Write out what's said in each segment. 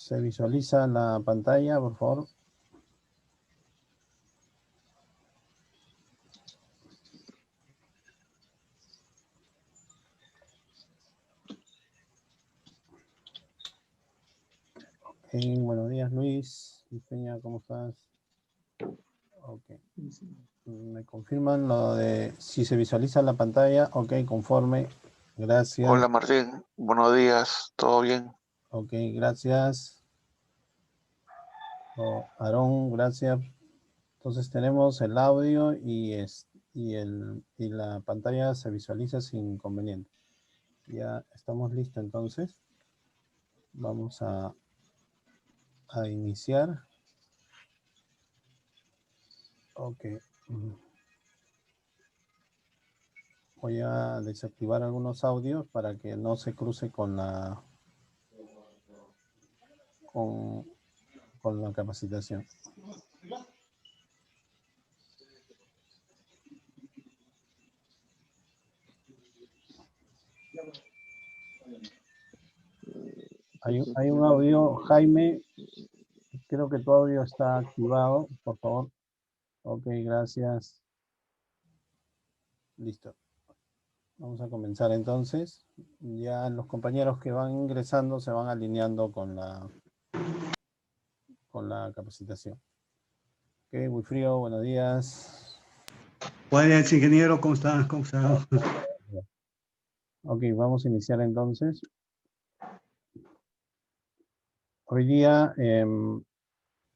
¿Se visualiza la pantalla, por favor? Buenos días, Luis. Peña, ¿cómo estás? Ok. ¿Me confirman lo de si se visualiza la pantalla? Ok, conforme. Gracias. Hola Martín, buenos días, ¿todo bien? Ok, gracias. Aarón, gracias. Entonces tenemos el audio y la pantalla se visualiza sin inconveniente. Ya estamos listos entonces. Vamos a iniciar. Ok. Voy a desactivar algunos audios para que no se cruce con la capacitación. Hay un audio, Jaime, creo que tu audio está activado, por favor. Ok, gracias. Listo. Vamos a comenzar entonces. Ya los compañeros que van ingresando se van alineando con la capacitación. Ok, Wilfrido, buenos días. Buenos días, ingeniero, ¿cómo está? ¿Cómo está? Ok, vamos a iniciar entonces. Hoy día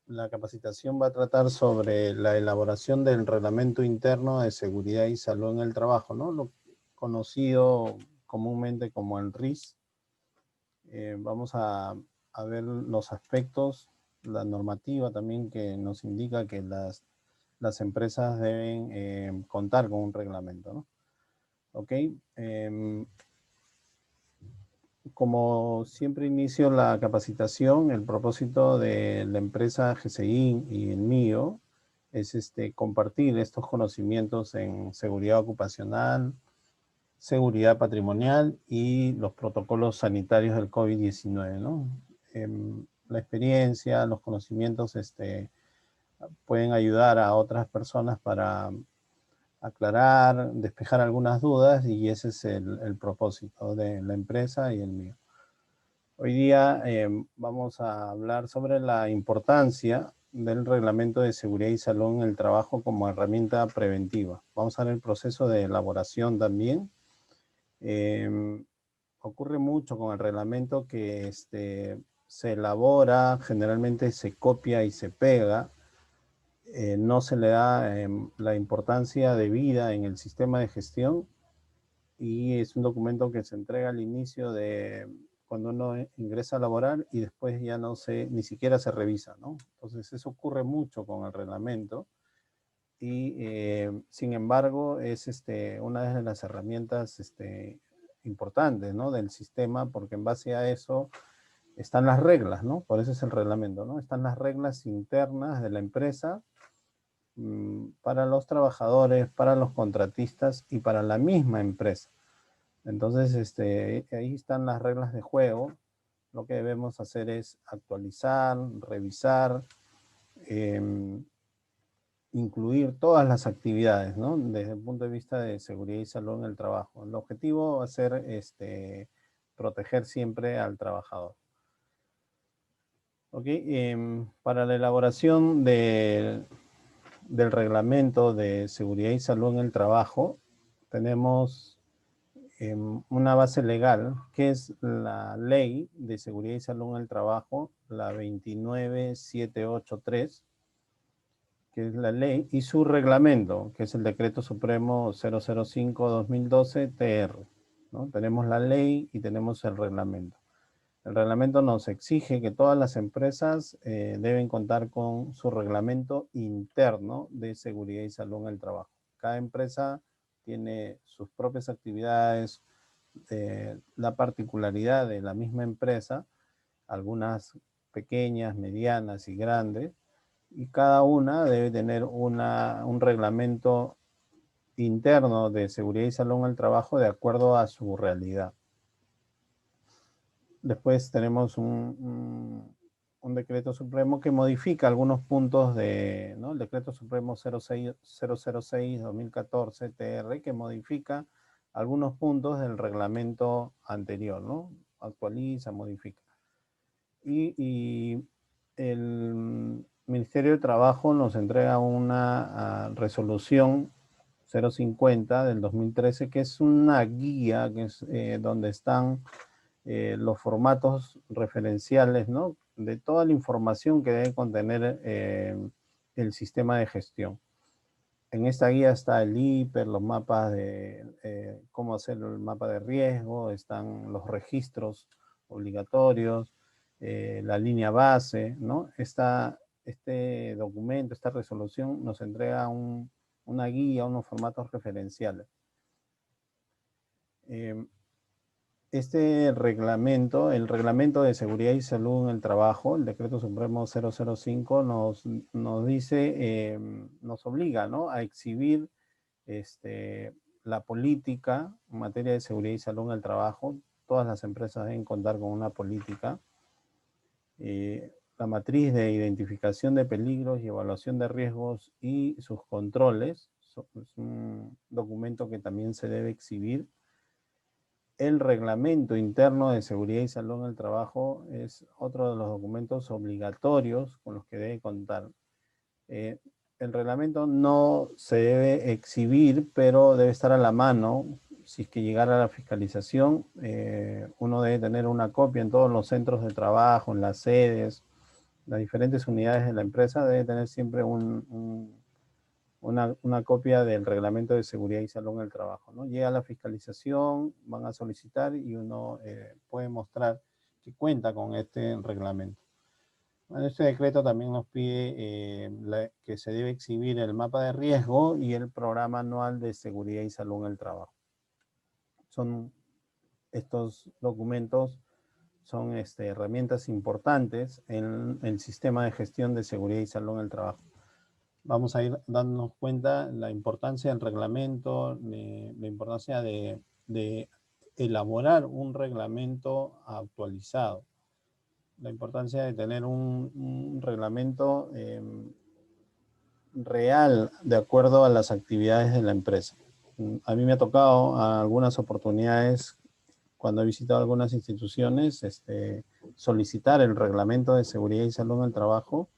la capacitación va a tratar sobre la elaboración del Reglamento Interno de Seguridad y Salud en el Trabajo, ¿no? Lo conocido comúnmente como el RIS. Vamos a ver los aspectos, la normativa también que nos indica que las empresas deben contar con un reglamento, ¿no? Ok. Como siempre inicio la capacitación, el propósito de la empresa GCI y el mío es compartir estos conocimientos en seguridad ocupacional, seguridad patrimonial y los protocolos sanitarios del COVID-19, ¿no? La experiencia, los conocimientos pueden ayudar a otras personas para aclarar, despejar algunas dudas y ese es el propósito de la empresa y el mío. Hoy día vamos a hablar sobre la importancia del Reglamento de Seguridad y Salud en el Trabajo como herramienta preventiva. Vamos a ver el proceso de elaboración también. Ocurre mucho con el reglamento que se elabora, generalmente se copia y se pega. No se le da la importancia debida en el sistema de gestión y es un documento que se entrega al inicio de cuando uno ingresa a laborar y después ya ni siquiera se revisa, ¿no? Entonces eso ocurre mucho con el reglamento y sin embargo es una de las herramientas importantes, ¿no? Del sistema, porque en base a eso están las reglas, ¿no? Por eso es el reglamento, ¿no? Están las reglas internas de la empresa para los trabajadores, para los contratistas y para la misma empresa. Entonces, ahí están las reglas de juego. Lo que debemos hacer es actualizar, revisar, incluir todas las actividades, ¿no? Desde el punto de vista de seguridad y salud en el trabajo. El objetivo va a ser proteger siempre al trabajador. Ok, para la elaboración del reglamento de seguridad y salud en el trabajo, tenemos una base legal, que es la Ley de Seguridad y Salud en el Trabajo, la 29783, que es la ley, y su reglamento, que es el Decreto Supremo 005-2012 TR, ¿no? Tenemos la ley y tenemos el reglamento. El reglamento nos exige que todas las empresas deben contar con su reglamento interno de seguridad y salud en el trabajo. Cada empresa tiene sus propias actividades, la particularidad de la misma empresa, algunas pequeñas, medianas y grandes, y cada una debe tener un reglamento interno de seguridad y salud en el trabajo de acuerdo a su realidad. Después tenemos decreto supremo que modifica algunos puntos de, ¿no? El decreto supremo 006-2014 TR, que modifica algunos puntos del reglamento anterior, ¿no? Actualiza, modifica. Y el Ministerio de Trabajo nos entrega una resolución 050 del 2013, que es una guía que es, donde están los formatos referenciales, ¿no? De toda la información que debe contener el sistema de gestión. En esta guía está el IPER, los mapas de cómo hacer el mapa de riesgo, están los registros obligatorios, la línea base, ¿no? Este documento, esta resolución nos entrega una guía, unos formatos referenciales. Este reglamento, el reglamento de seguridad y salud en el trabajo, el decreto supremo 005, nos dice, nos obliga, ¿no?, a exhibir la política en materia de seguridad y salud en el trabajo. Todas las empresas deben contar con una política. La matriz de identificación de peligros y evaluación de riesgos y sus controles, es un documento que también se debe exhibir. El reglamento interno de seguridad y salud en el trabajo es otro de los documentos obligatorios con los que debe contar. El reglamento no se debe exhibir, pero debe estar a la mano. Si es que llegara a la fiscalización, uno debe tener una copia en todos los centros de trabajo, en las sedes, las diferentes unidades de la empresa, debe tener siempre una copia del reglamento de seguridad y salud en el trabajo, ¿no? Llega a la fiscalización, van a solicitar y uno puede mostrar que cuenta con este reglamento. Bueno, este decreto también nos pide que se debe exhibir el mapa de riesgo y el programa anual de seguridad y salud en el trabajo. Estos documentos son herramientas importantes en el sistema de gestión de seguridad y salud en el trabajo. Vamos a ir dándonos cuenta la importancia del reglamento, la importancia de elaborar un reglamento actualizado, la importancia de tener un reglamento real de acuerdo a las actividades de la empresa. A mí me ha tocado algunas oportunidades cuando he visitado algunas instituciones solicitar el reglamento de seguridad y salud en el trabajo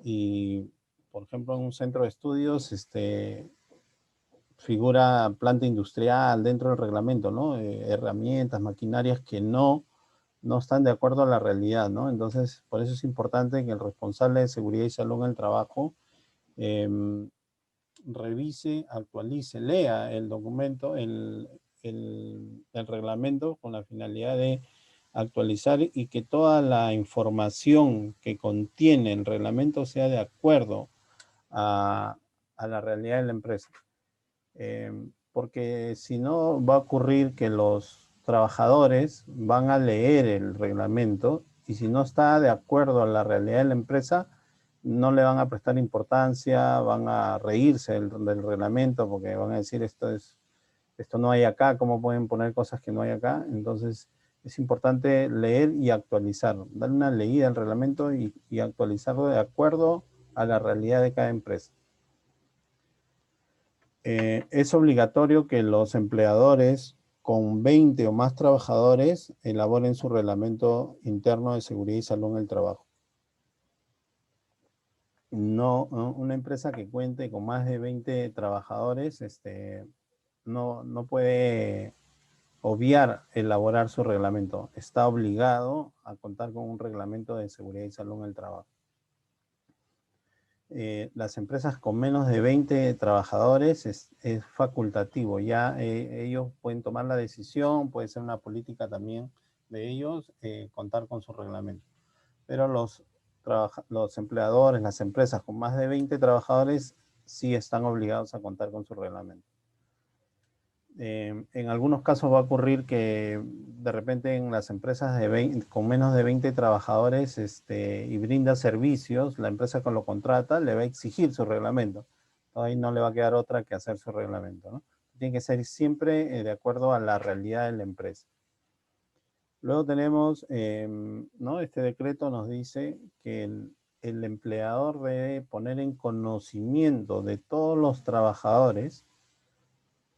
y, por ejemplo, en un centro de estudios figura planta industrial dentro del reglamento, ¿no? Herramientas, maquinarias que no están de acuerdo a la realidad, ¿no? Entonces, por eso es importante que el responsable de seguridad y salud en el trabajo revise, actualice, lea el documento, el reglamento con la finalidad de actualizar y que toda la información que contiene el reglamento sea de acuerdo a la realidad de la empresa. Porque si no va a ocurrir que los trabajadores van a leer el reglamento y si no está de acuerdo a la realidad de la empresa, no le van a prestar importancia, van a reírse del reglamento porque van a decir esto no hay acá, ¿cómo pueden poner cosas que no hay acá? Entonces es importante leer y actualizar, darle una leída al reglamento y actualizarlo de acuerdo a la realidad de cada empresa. Es obligatorio que los empleadores con 20 o más trabajadores elaboren su reglamento interno de seguridad y salud en el trabajo. Una empresa que cuente con más de 20 trabajadores no puede obviar elaborar su reglamento. Está obligado a contar con un reglamento de seguridad y salud en el trabajo. Las empresas con menos de 20 trabajadores es facultativo. Ya ellos pueden tomar la decisión, puede ser una política también de ellos contar con su reglamento. Pero los empleadores, las empresas con más de 20 trabajadores sí están obligados a contar con su reglamento. En algunos casos va a ocurrir que de repente en las empresas con menos de 20 trabajadores y brinda servicios, la empresa que lo contrata le va a exigir su reglamento. Ahí no le va a quedar otra que hacer su reglamento, ¿no? Tiene que ser siempre de acuerdo a la realidad de la empresa. Luego tenemos, ¿no? Este decreto nos dice que el empleador debe poner en conocimiento de todos los trabajadores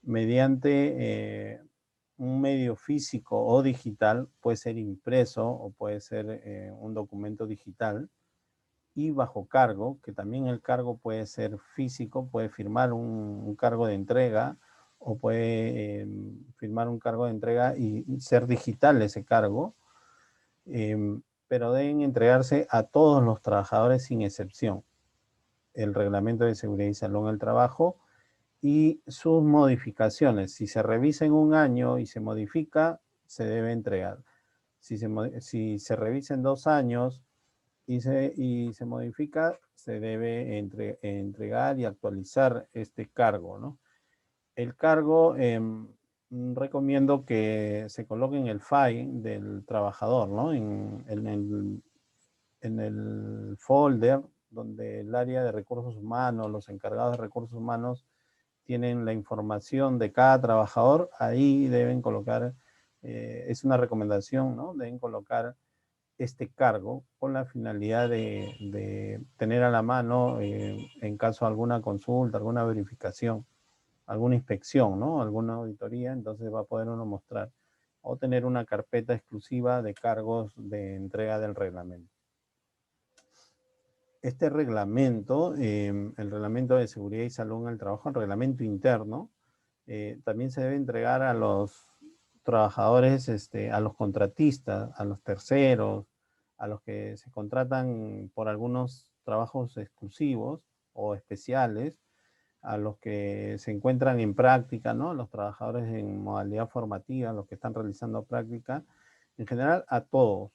mediante un medio físico o digital, puede ser impreso o puede ser un documento digital, y bajo cargo, que también el cargo puede ser físico, puede firmar un cargo de entrega o puede firmar un cargo de entrega y ser digital ese cargo, pero deben entregarse a todos los trabajadores sin excepción. El reglamento de seguridad y salud en el trabajo y sus modificaciones. Si se revisa en un año y se modifica, se debe entregar. Si se revisa en 2 años y se modifica, se debe entregar y actualizar este cargo, ¿no? El cargo, recomiendo que se coloque en el file del trabajador, ¿no? En el folder donde el área de recursos humanos, los encargados de recursos humanos tienen la información de cada trabajador, ahí deben colocar, es una recomendación, ¿no? Deben colocar este cargo con la finalidad de tener a la mano en caso de alguna consulta, alguna verificación, alguna inspección, ¿no? Alguna auditoría, entonces va a poder uno mostrar o tener una carpeta exclusiva de cargos de entrega del reglamento. Este reglamento, el reglamento de seguridad y salud en el trabajo, el reglamento interno, también se debe entregar a los trabajadores, a los contratistas, a los terceros, a los que se contratan por algunos trabajos exclusivos o especiales, a los que se encuentran en práctica, ¿no? Los trabajadores en modalidad formativa, los que están realizando práctica, en general a todos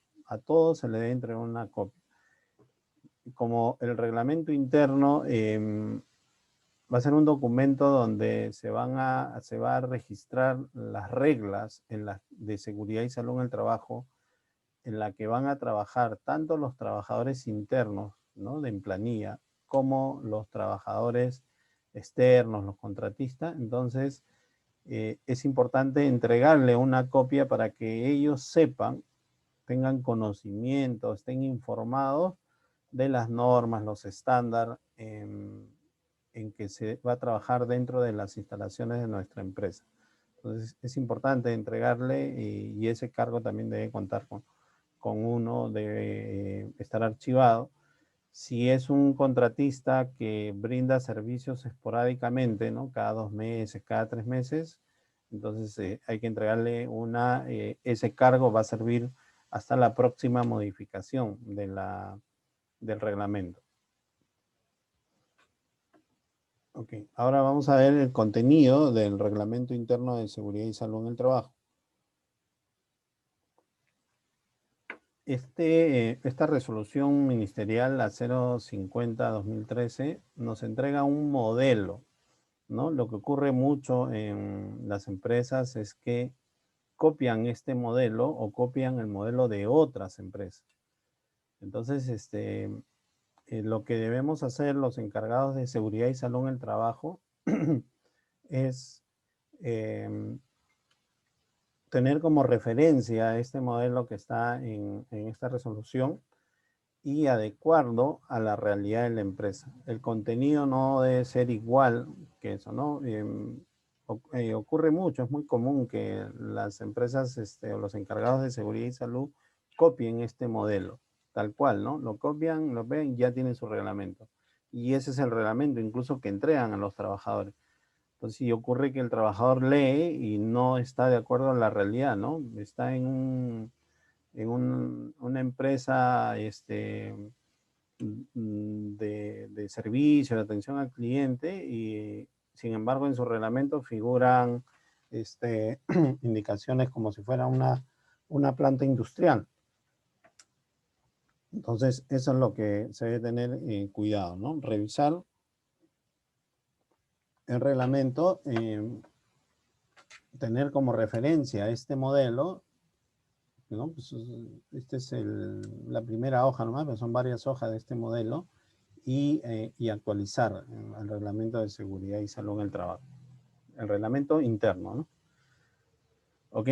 se le debe entregar una copia. Como el reglamento interno va a ser un documento donde se va a registrar las reglas de seguridad y salud en el trabajo, en la que van a trabajar tanto los trabajadores internos, ¿no? En planilla, como los trabajadores externos, los contratistas. Entonces, es importante entregarle una copia para que ellos sepan, tengan conocimiento, estén informados de las normas, los estándares en que se va a trabajar dentro de las instalaciones de nuestra empresa. Entonces, es importante entregarle y ese cargo también debe contar con uno, debe estar archivado. Si es un contratista que brinda servicios esporádicamente, ¿no? Cada 2 meses, cada 3 meses, entonces hay que entregarle ese cargo va a servir hasta la próxima modificación del reglamento. Ok, ahora vamos a ver el contenido del reglamento interno de seguridad y salud en el trabajo. Esta resolución ministerial, la 050-2013, nos entrega un modelo, ¿no? Lo que ocurre mucho en las empresas es que copian este modelo o copian el modelo de otras empresas. Entonces, lo que debemos hacer los encargados de seguridad y salud en el trabajo es tener como referencia este modelo que está en esta resolución y adecuarlo a la realidad de la empresa. El contenido no debe ser igual que eso, ¿no? Ocurre mucho, es muy común que las empresas o los encargados de seguridad y salud copien este modelo, tal cual, ¿no? Lo copian, lo ven y ya tienen su reglamento. Y ese es el reglamento incluso que entregan a los trabajadores. Entonces, si ocurre que el trabajador lee y no está de acuerdo a la realidad, ¿no? Está en una empresa de servicio, de atención al cliente, y sin embargo en su reglamento figuran indicaciones como si fuera una planta industrial. Entonces, eso es lo que se debe tener cuidado, ¿no? Revisar el reglamento, tener como referencia este modelo, ¿no? Pues, esta es la primera hoja nomás, pero son varias hojas de este modelo, y actualizar el reglamento de seguridad y salud en el trabajo. El reglamento interno, ¿no? Ok,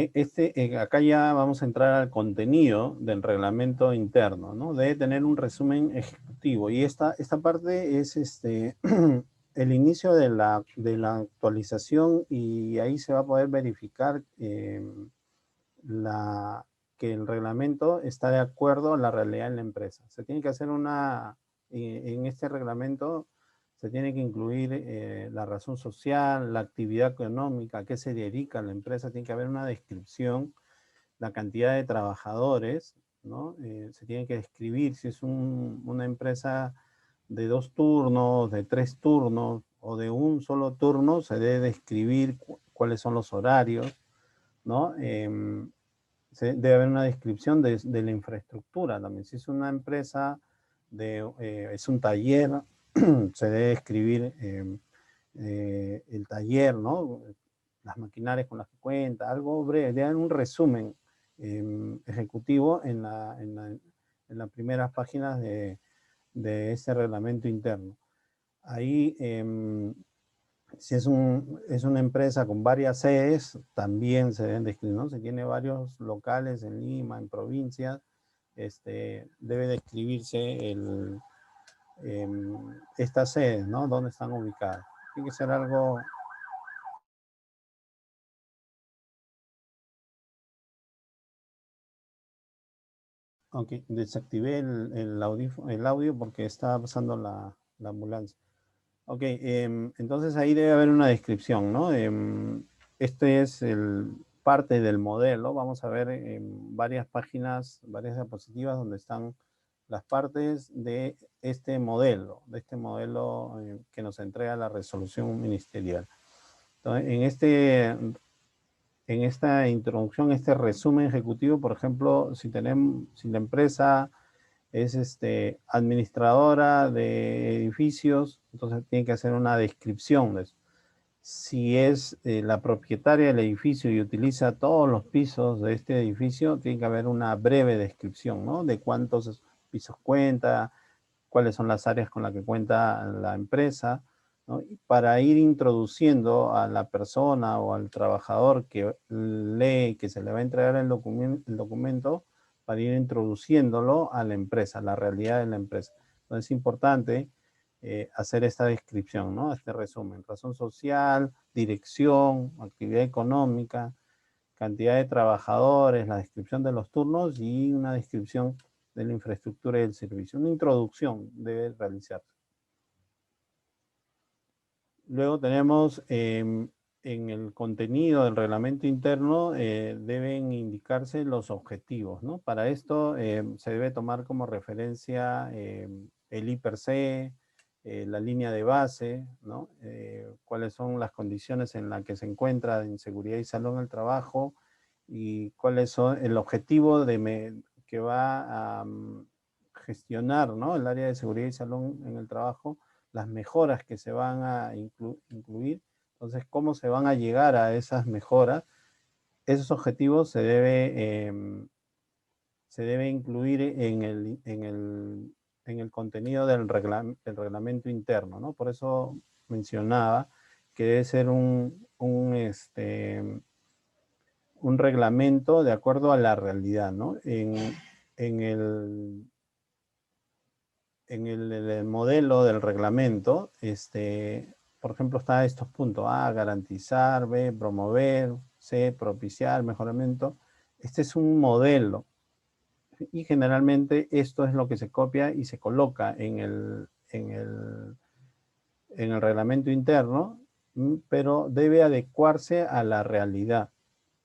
acá ya vamos a entrar al contenido del reglamento interno, ¿no? Debe tener un resumen ejecutivo y esta parte es el inicio de la actualización y ahí se va a poder verificar que el reglamento está de acuerdo a la realidad en la empresa. Se tiene que hacer en este reglamento se tiene que incluir la razón social, la actividad económica, a qué se dedica la empresa, tiene que haber una descripción, la cantidad de trabajadores, ¿no? Se tiene que describir si es una empresa de 2 turnos, de 3 turnos o de un solo turno, se debe describir cuáles son los horarios, ¿no? Debe haber una descripción de la infraestructura también. Si es una empresa, es un taller, se debe describir el taller, ¿no? Las maquinarias con las que cuenta, algo breve, debe haber un resumen ejecutivo en las primeras páginas de ese reglamento interno. Ahí, si es una empresa con varias sedes, también se deben describir, ¿no? Si tiene varios locales en Lima, en provincias, debe describirse estas sedes, ¿no? Dónde están ubicadas. Tiene que ser algo... Aunque desactivé el audio porque estaba pasando la ambulancia. Ok, entonces ahí debe haber una descripción, ¿no? Este es parte del modelo. Vamos a ver en varias páginas, varias diapositivas donde están las partes de este modelo que nos entrega la resolución ministerial. Entonces, en esta introducción, este resumen ejecutivo, por ejemplo, si la empresa es administradora de edificios, entonces tiene que hacer una descripción de eso. Si es la propietaria del edificio y utiliza todos los pisos de este edificio, tiene que haber una breve descripción, ¿no? De cuántos pisos cuenta, cuáles son las áreas con las que cuenta la empresa, ¿no? Y para ir introduciendo a la persona o al trabajador que lee, que se le va a entregar el documento, para ir introduciéndolo a la empresa, a la realidad de la empresa. Entonces es importante hacer esta descripción, ¿no? Este resumen: razón social, dirección, actividad económica, cantidad de trabajadores, la descripción de los turnos y una descripción de la infraestructura y del servicio. Una introducción debe realizarse. Luego tenemos en el contenido del reglamento interno deben indicarse los objetivos, ¿no? Para esto se debe tomar como referencia el I per C, la línea de base, ¿no? Cuáles son las condiciones en las que se encuentra en seguridad y salud en el trabajo y cuáles son el objetivo que va a gestionar, ¿no? El área de seguridad y salud en el trabajo, las mejoras que se van a incluir. Entonces, ¿cómo se van a llegar a esas mejoras? Esos objetivos se debe incluir en el contenido del reglamento interno, ¿no? Por eso mencionaba que debe ser un reglamento de acuerdo a la realidad, ¿no? En el modelo del reglamento, por ejemplo, está estos puntos: A, garantizar; B, promover; C, propiciar mejoramiento. Este es un modelo y generalmente esto es lo que se copia y se coloca en el reglamento interno, pero debe adecuarse a la realidad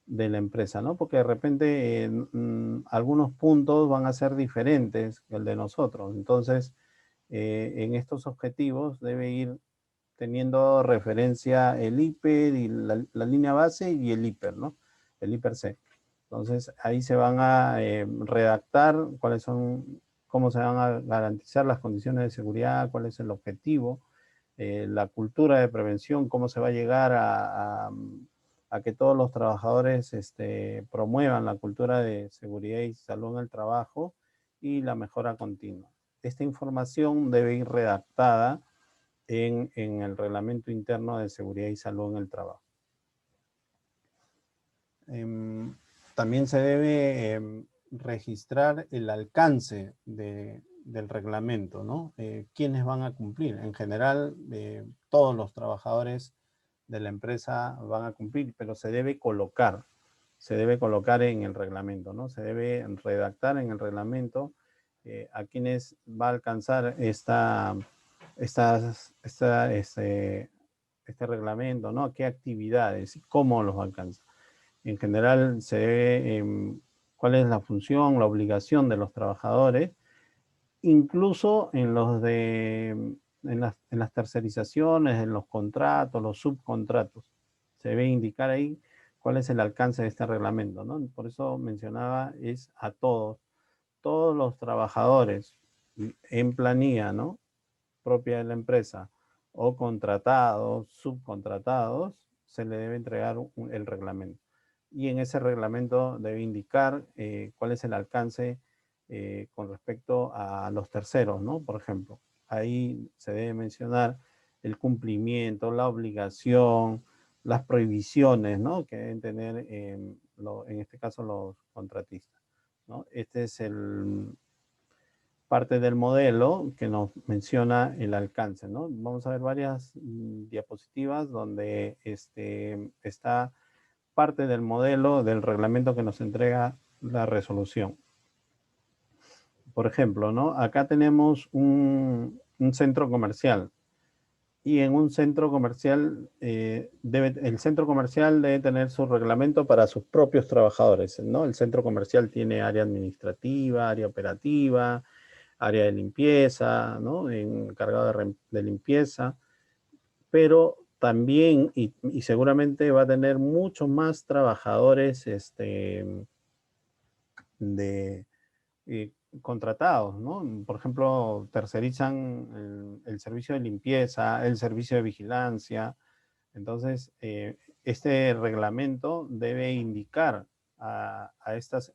de la empresa, ¿no? Porque de repente algunos puntos van a ser diferentes que el de nosotros. Entonces, en estos objetivos debe ir teniendo referencia el IPER y la línea base y el IPER, ¿no? El IPER C. Entonces, ahí se van a redactar cómo se van a garantizar las condiciones de seguridad, cuál es el objetivo, la cultura de prevención, cómo se va a llegar a que todos los trabajadores promuevan la cultura de seguridad y salud en el trabajo y la mejora continua. Esta información debe ir redactada en el reglamento interno de seguridad y salud en el trabajo. también se debe registrar el alcance del reglamento, ¿no? ¿Quiénes van a cumplir? En general, todos los trabajadores de la empresa van a cumplir, pero se debe colocar en el reglamento, ¿no? Se debe redactar en el reglamento a quienes va a alcanzar este reglamento, ¿no? ¿Qué actividades y cómo los alcanza? En general se debe cuál es la función, la obligación de los trabajadores, incluso en las tercerizaciones, en los contratos, los subcontratos. Se debe indicar ahí cuál es el alcance de este reglamento, ¿no? Por eso mencionaba, es a todos los trabajadores en planilla, ¿no? Propia de la empresa, o contratados, subcontratados, se le debe entregar el reglamento. Y en ese reglamento debe indicar cuál es el alcance con respecto a los terceros, ¿no? Por ejemplo, ahí se debe mencionar el cumplimiento, la obligación, las prohibiciones, ¿no? Que deben tener, en este caso, los contratistas, ¿no? Este es parte del modelo que nos menciona el alcance, ¿no? Vamos a ver varias diapositivas donde está parte del modelo del reglamento que nos entrega la resolución. Por ejemplo, ¿no? Acá tenemos un centro comercial y en un centro comercial el centro comercial debe tener su reglamento para sus propios trabajadores, ¿no? El centro comercial tiene área administrativa, área operativa, área de limpieza, ¿no? Encargado de limpieza, pero también, y seguramente va a tener muchos más trabajadores contratados, ¿no? Por ejemplo, tercerizan el servicio de limpieza, el servicio de vigilancia. Entonces, este reglamento debe indicar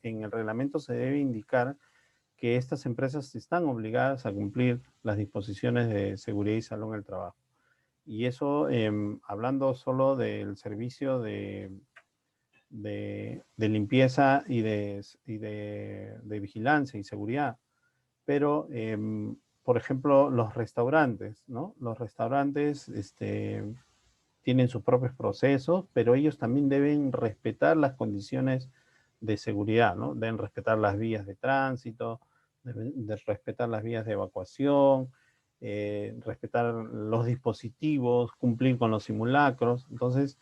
en el reglamento se debe indicar que estas empresas están obligadas a cumplir las disposiciones de seguridad y salud en el trabajo. Y eso, hablando solo del servicio de limpieza y de vigilancia y seguridad. Pero, por ejemplo, los restaurantes, ¿no? Los restaurantes tienen sus propios procesos, pero ellos también deben respetar las condiciones de seguridad, ¿no? Deben respetar las vías de tránsito, deben respetar las vías de evacuación, respetar los dispositivos, cumplir con los simulacros. Entonces,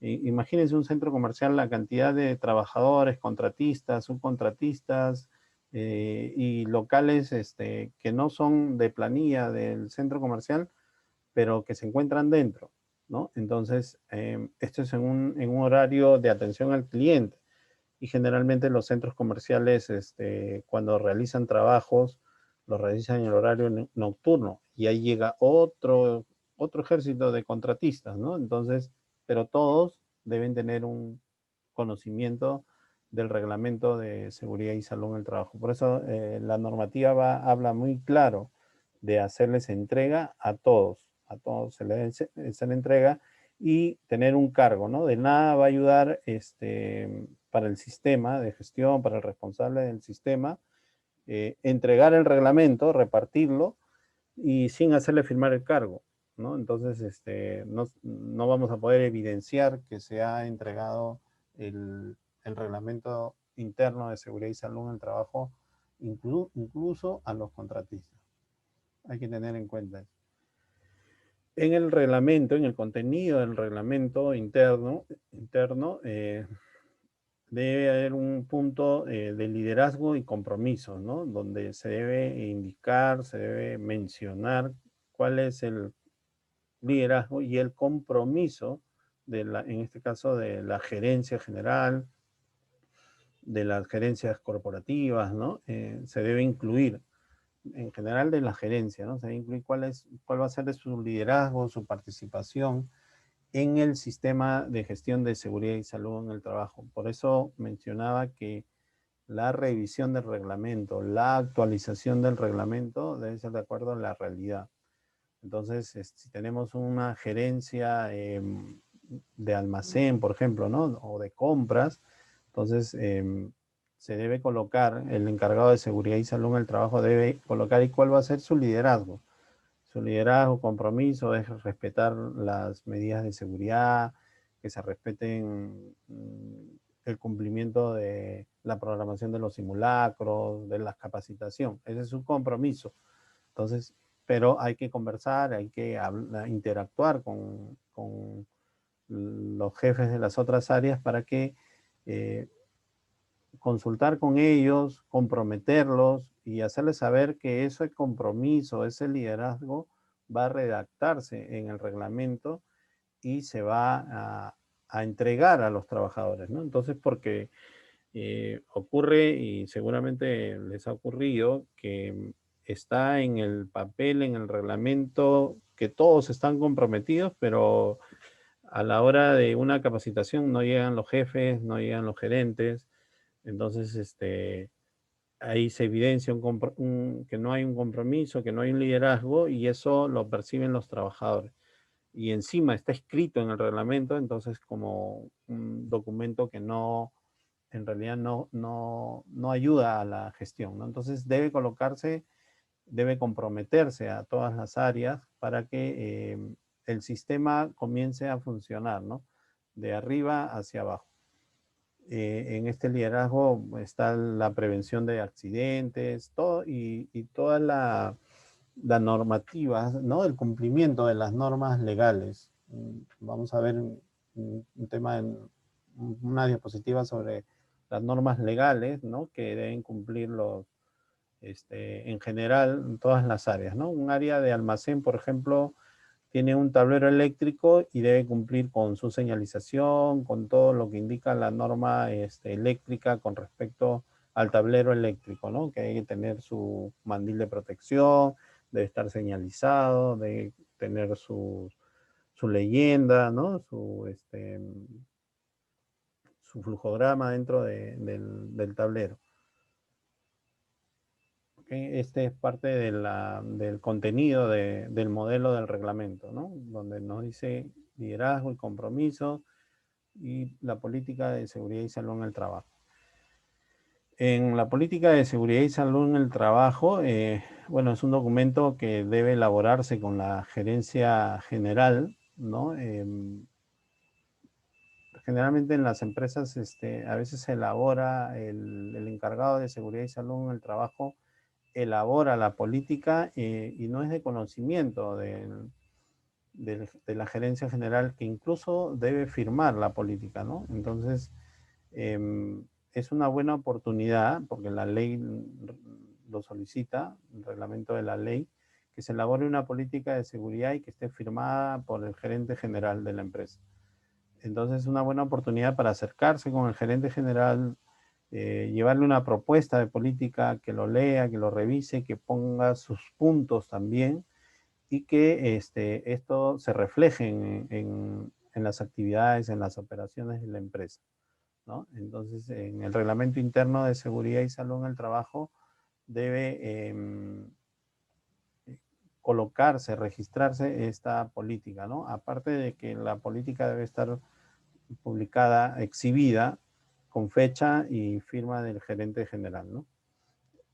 imagínense un centro comercial, la cantidad de trabajadores, contratistas, subcontratistas y locales que no son de planilla del centro comercial, pero que se encuentran dentro, ¿no? Entonces, esto es en un horario de atención al cliente. Y generalmente los centros comerciales, cuando realizan trabajos, los realizan en el horario nocturno. Y ahí llega otro ejército de contratistas, ¿no? Entonces, pero todos deben tener un conocimiento del reglamento de seguridad y salud en el trabajo. Por eso la normativa habla muy claro de hacerles entrega a todos se les entrega y tener un cargo, ¿no? De nada va a ayudar para el sistema de gestión, para el responsable del sistema, entregar el reglamento, repartirlo y sin hacerle firmar el cargo, ¿no? Entonces, no vamos a poder evidenciar que se ha entregado el reglamento interno de seguridad y salud en el trabajo, incluso a los contratistas. Hay que tener en cuenta eso. En el reglamento, en el contenido del reglamento interno debe haber un punto de liderazgo y compromiso, ¿no? Donde se debe indicar, se debe mencionar cuál es el liderazgo y el compromiso en este caso, de la gerencia general, de las gerencias corporativas, ¿no? Se debe incluir en general de la gerencia, ¿no? Se debe incluir cuál va a ser de su liderazgo, su participación en el sistema de gestión de seguridad y salud en el trabajo. Por eso mencionaba que la revisión del reglamento, la actualización del reglamento debe ser de acuerdo a la realidad. Entonces, si tenemos una gerencia de almacén, por ejemplo, ¿no? O de compras, Entonces, se debe colocar, el encargado de seguridad y salud en el trabajo debe colocar y cuál va a ser su liderazgo. Su liderazgo, compromiso es respetar las medidas de seguridad, que se respeten el cumplimiento de la programación de los simulacros, de la capacitación. Ese es su compromiso. Entonces, pero hay que conversar, hay que interactuar con los jefes de las otras áreas para que consultar con ellos, comprometerlos y hacerles saber que ese compromiso, ese liderazgo va a redactarse en el reglamento y se va a entregar a los trabajadores, ¿no? Entonces, porque ocurre, y seguramente les ha ocurrido, que está en el papel, en el reglamento, que todos están comprometidos, pero a la hora de una capacitación no llegan los jefes, no llegan los gerentes. Entonces, ahí se evidencia que no hay un compromiso, que no hay un liderazgo, y eso lo perciben los trabajadores. Y encima está escrito en el reglamento, entonces como un documento que no, en realidad no ayuda a la gestión, ¿no? Entonces debe colocarse, debe comprometerse a todas las áreas para que el sistema comience a funcionar, ¿no? De arriba hacia abajo. En este liderazgo está la prevención de accidentes, todo, y toda la normativa, ¿no? El cumplimiento de las normas legales. Vamos a ver un tema, una diapositiva sobre las normas legales, ¿no? Que deben cumplir en general, en todas las áreas, ¿no? Un área de almacén, por ejemplo, tiene un tablero eléctrico y debe cumplir con su señalización, con todo lo que indica la norma eléctrica con respecto al tablero eléctrico, ¿no? Que hay que tener su mandil de protección, debe estar señalizado, debe tener su leyenda, ¿no? Su flujograma dentro del tablero. ¿Okay? Este es parte del contenido del modelo del reglamento, ¿no? Donde nos dice liderazgo y compromiso y la política de seguridad y salud en el trabajo. En la política de seguridad y salud en el trabajo, bueno, es un documento que debe elaborarse con la gerencia general, ¿no? Generalmente en las empresas a veces se elabora el encargado de seguridad y salud en el trabajo, elabora la política y no es de conocimiento de la gerencia general, que incluso debe firmar la política, ¿no? Entonces, es una buena oportunidad, porque la ley lo solicita, el reglamento de la ley, que se elabore una política de seguridad y que esté firmada por el gerente general de la empresa. Entonces, es una buena oportunidad para acercarse con el gerente general, llevarle una propuesta de política, que lo lea, que lo revise, que ponga sus puntos también, y que esto se refleje en las actividades, en las operaciones de la empresa, ¿no? Entonces, en el reglamento interno de seguridad y salud en el trabajo debe colocarse, registrarse esta política, ¿no? Aparte de que la política debe estar publicada, exhibida, con fecha y firma del gerente general, ¿no?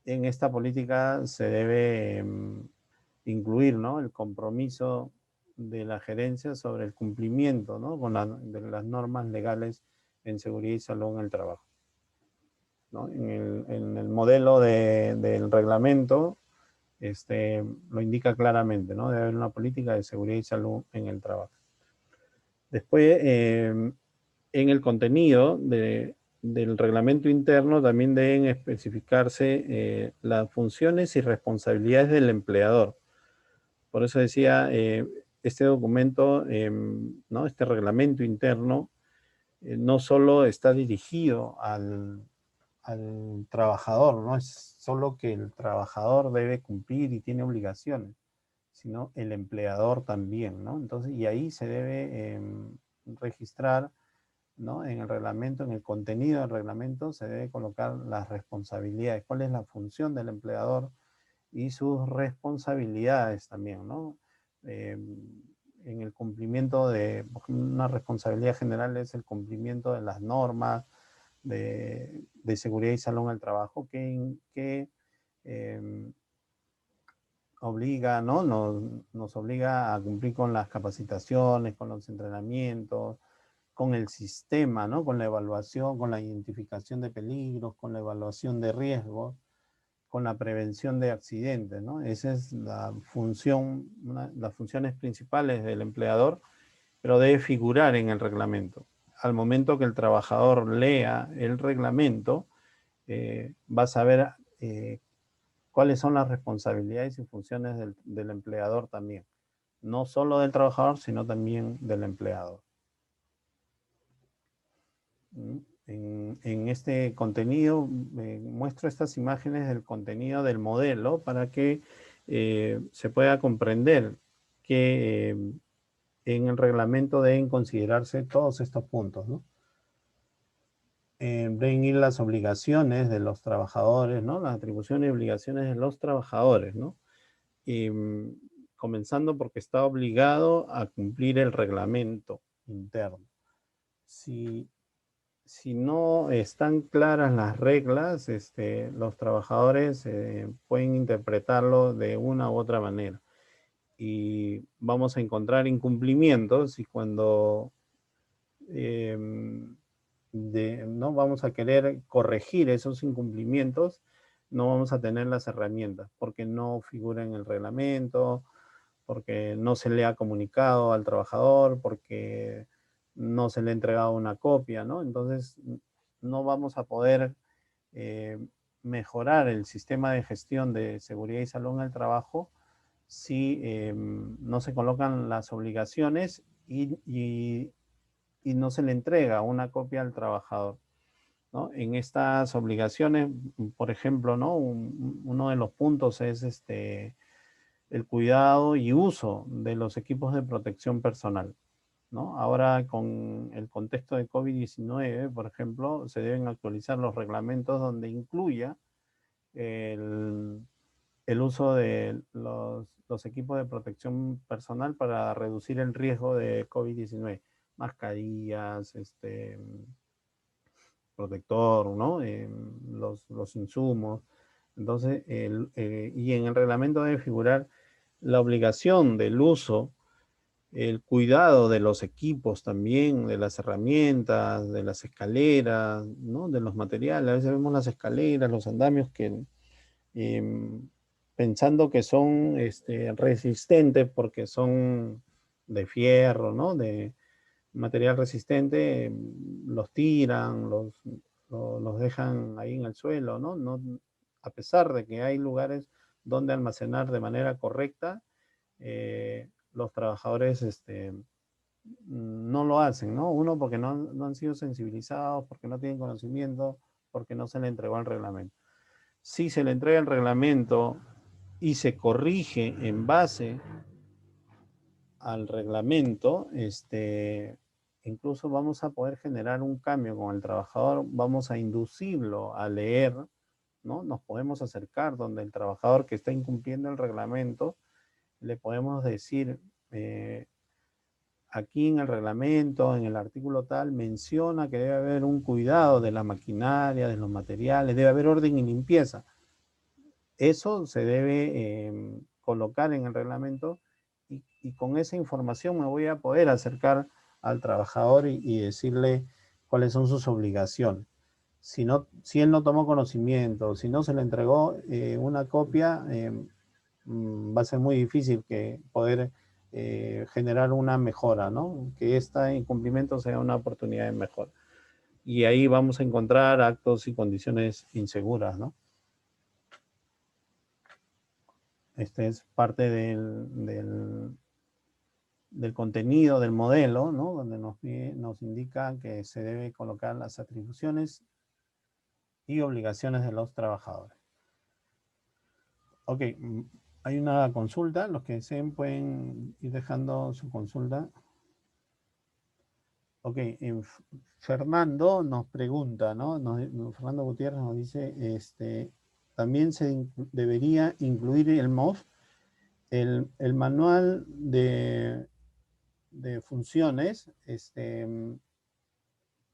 En esta política se debe incluir, ¿no? El compromiso de la gerencia sobre el cumplimiento, ¿no? de las normas legales en seguridad y salud en el trabajo, ¿no? En el modelo del reglamento lo indica claramente, ¿no? Debe haber una política de seguridad y salud en el trabajo. Después, en el contenido del reglamento interno también deben especificarse las funciones y responsabilidades del empleador. Por eso decía, este documento, ¿no? Este reglamento interno, no solo está dirigido al trabajador, no es solo que el trabajador debe cumplir y tiene obligaciones, sino el empleador también, ¿no? Entonces, y ahí se debe registrar, ¿no? En el reglamento, en el contenido del reglamento, se debe colocar las responsabilidades, cuál es la función del empleador y sus responsabilidades también, ¿no? En el cumplimiento de, una responsabilidad general es el cumplimiento de las normas, de seguridad y salud en el trabajo que obliga, ¿no? Nos obliga a cumplir con las capacitaciones, con los entrenamientos, con el sistema, ¿no? Con la evaluación, con la identificación de peligros, con la evaluación de riesgos, con la prevención de accidentes, ¿no? Esa es la función, las funciones principales del empleador, pero debe figurar en el reglamento. Al momento que el trabajador lea el reglamento, va a saber cuáles son las responsabilidades y funciones del empleador también. No solo del trabajador, sino también del empleador. En este contenido muestro estas imágenes del contenido del modelo para que se pueda comprender que en el reglamento deben considerarse todos estos puntos, ¿no? Deben ir las obligaciones de los trabajadores, ¿no? Las atribuciones y obligaciones de los trabajadores, ¿no? Comenzando porque está obligado a cumplir el reglamento interno. Si no están claras las reglas, los trabajadores pueden interpretarlo de una u otra manera. Y vamos a encontrar incumplimientos y cuando no vamos a querer corregir esos incumplimientos, no vamos a tener las herramientas porque no figura en el reglamento, porque no se le ha comunicado al trabajador, porque no se le ha entregado una copia, ¿no? Entonces, no vamos a poder mejorar el sistema de gestión de seguridad y salud en el trabajo si no se colocan las obligaciones y no se le entrega una copia al trabajador, ¿no? En estas obligaciones, por ejemplo, ¿no? Uno de los puntos es el cuidado y uso de los equipos de protección personal, ¿no? Ahora, con el contexto de COVID-19, por ejemplo, se deben actualizar los reglamentos donde incluya el uso de los equipos de protección personal para reducir el riesgo de COVID-19. Mascarillas, protector, ¿no? Los insumos. Entonces, y en el reglamento debe figurar la obligación del uso, el cuidado de los equipos también, de las herramientas, de las escaleras, ¿no? De los materiales. A veces vemos las escaleras, los andamios que pensando que son resistentes porque son de fierro, ¿no? De material resistente, los tiran, los dejan ahí en el suelo, ¿no? A pesar de que hay lugares donde almacenar de manera correcta, los trabajadores no lo hacen, ¿no? Uno, porque no han sido sensibilizados, porque no tienen conocimiento, porque no se le entregó el reglamento. Si se le entrega el reglamento y se corrige en base al reglamento, incluso vamos a poder generar un cambio con el trabajador, vamos a inducirlo a leer, ¿no? Nos podemos acercar donde el trabajador que está incumpliendo el reglamento, le podemos decir, aquí en el reglamento, en el artículo tal, menciona que debe haber un cuidado de la maquinaria, de los materiales, debe haber orden y limpieza. Eso se debe colocar en el reglamento y con esa información me voy a poder acercar al trabajador y decirle cuáles son sus obligaciones. Si él no tomó conocimiento, si no se le entregó una copia, va a ser muy difícil poder generar una mejora, ¿no? Que este incumplimiento sea una oportunidad de mejora. Y ahí vamos a encontrar actos y condiciones inseguras, ¿no? Este es parte del contenido del modelo, ¿no? Donde nos indica que se debe colocar las atribuciones y obligaciones de los trabajadores. Ok, hay una consulta. Los que deseen pueden ir dejando su consulta. Ok, Fernando nos pregunta, ¿no? Fernando Gutiérrez nos dice, también se debería incluir el MOF, el manual de funciones,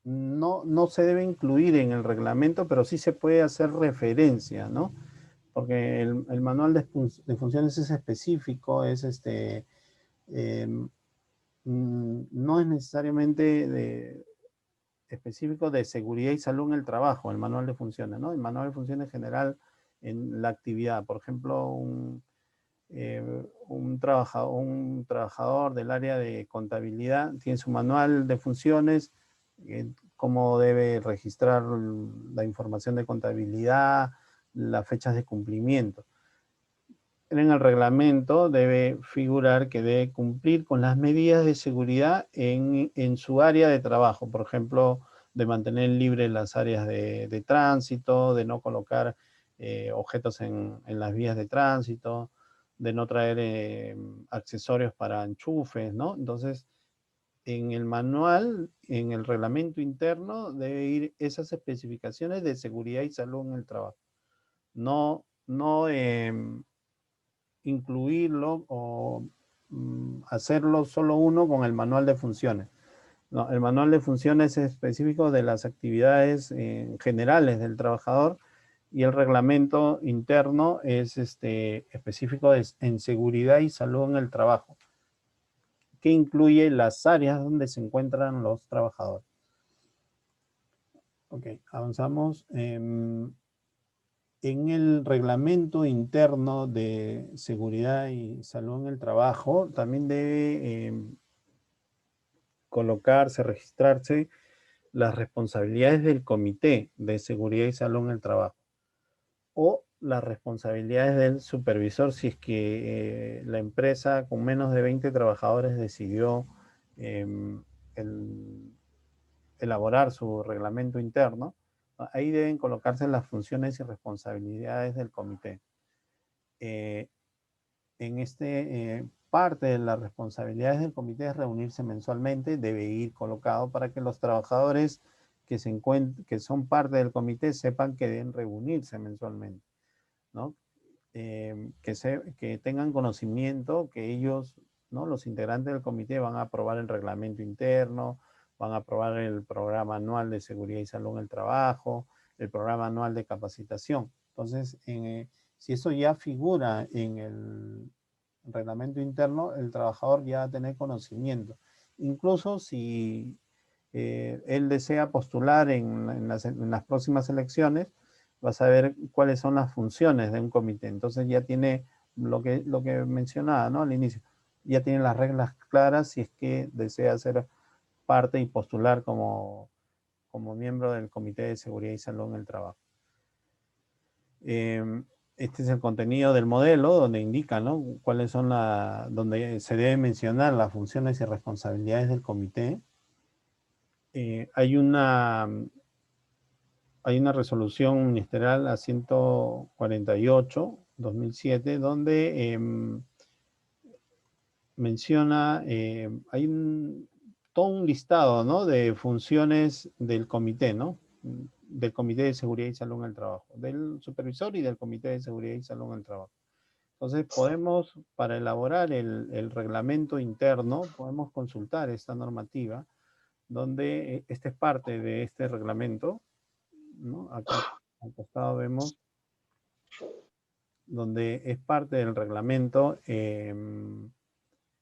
no se debe incluir en el reglamento, pero sí se puede hacer referencia, ¿no? Porque el manual de funciones es específico, es no es necesariamente específico de seguridad y salud en el trabajo, el manual de funciones, ¿no? El manual de funciones general en la actividad. Por ejemplo, un trabajador del área de contabilidad tiene su manual de funciones, cómo debe registrar la información de contabilidad, las fechas de cumplimiento. En el reglamento debe figurar que debe cumplir con las medidas de seguridad en su área de trabajo, por ejemplo, de mantener libres las áreas de tránsito, de no colocar objetos en las vías de tránsito, de no traer accesorios para enchufes, ¿no? Entonces, en el manual, en el reglamento interno, debe ir esas especificaciones de seguridad y salud en el trabajo. No incluirlo o hacerlo solo uno con el manual de funciones. No, el manual de funciones es específico de las actividades generales del trabajador y el reglamento interno es específico en seguridad y salud en el trabajo, que incluye las áreas donde se encuentran los trabajadores. Ok, avanzamos. En el reglamento interno de seguridad y salud en el trabajo también debe colocarse, registrarse las responsabilidades del Comité de Seguridad y Salud en el Trabajo o las responsabilidades del supervisor si es que la empresa con menos de 20 trabajadores decidió elaborar su reglamento interno. Ahí deben colocarse las funciones y responsabilidades del comité. En parte de las responsabilidades del comité es reunirse mensualmente, debe ir colocado para que los trabajadores que son parte del comité sepan que deben reunirse mensualmente, ¿no? Que tengan conocimiento que ellos, ¿no? Los integrantes del comité van a aprobar el reglamento interno, van a aprobar el programa anual de seguridad y salud en el trabajo, el programa anual de capacitación. Entonces, si eso ya figura en el reglamento interno, el trabajador ya va a tener conocimiento. Incluso si él desea postular en las próximas elecciones, va a saber cuáles son las funciones de un comité. Entonces ya tiene lo que mencionaba, ¿no? Al inicio. Ya tiene las reglas claras si es que desea ser parte y postular como miembro del Comité de Seguridad y Salud en el Trabajo. Este es el contenido del modelo donde indica, ¿no? Cuáles son donde se debe mencionar las funciones y responsabilidades del comité. Hay una resolución ministerial a 148, 2007, donde menciona, hay todo un listado, ¿no? De funciones del comité, ¿no? Del Comité de Seguridad y Salud en el Trabajo, del supervisor y del Comité de Seguridad y Salud en el Trabajo. Entonces podemos, para elaborar el reglamento interno, podemos consultar esta normativa, donde esta es parte de este reglamento, ¿no? Acá al costado vemos, donde es parte del reglamento,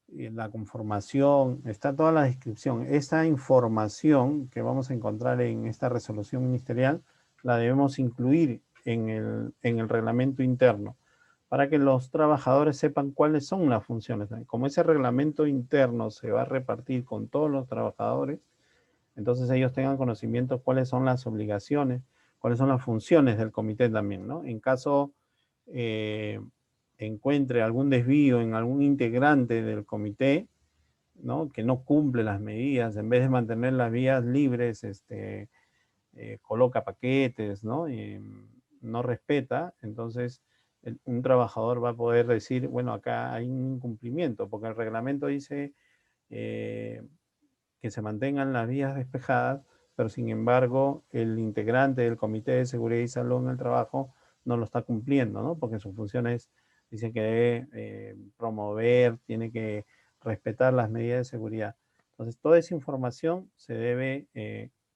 la conformación, está toda la descripción. Esa información que vamos a encontrar en esta resolución ministerial, la debemos incluir en el reglamento interno, para que los trabajadores sepan cuáles son las funciones. Como ese reglamento interno se va a repartir con todos los trabajadores, entonces ellos tengan conocimiento cuáles son las obligaciones, cuáles son las funciones del comité también, ¿no? En caso encuentre algún desvío en algún integrante del comité, ¿no? Que no cumple las medidas, en vez de mantener las vías libres, coloca paquetes, ¿no? No respeta, entonces un trabajador va a poder decir, bueno, acá hay un incumplimiento, porque el reglamento dice que se mantengan las vías despejadas, pero sin embargo el integrante del Comité de Seguridad y Salud en el Trabajo no lo está cumpliendo, ¿no? Porque sus funciones dicen que debe promover, tiene que respetar las medidas de seguridad. Entonces, toda esa información se debe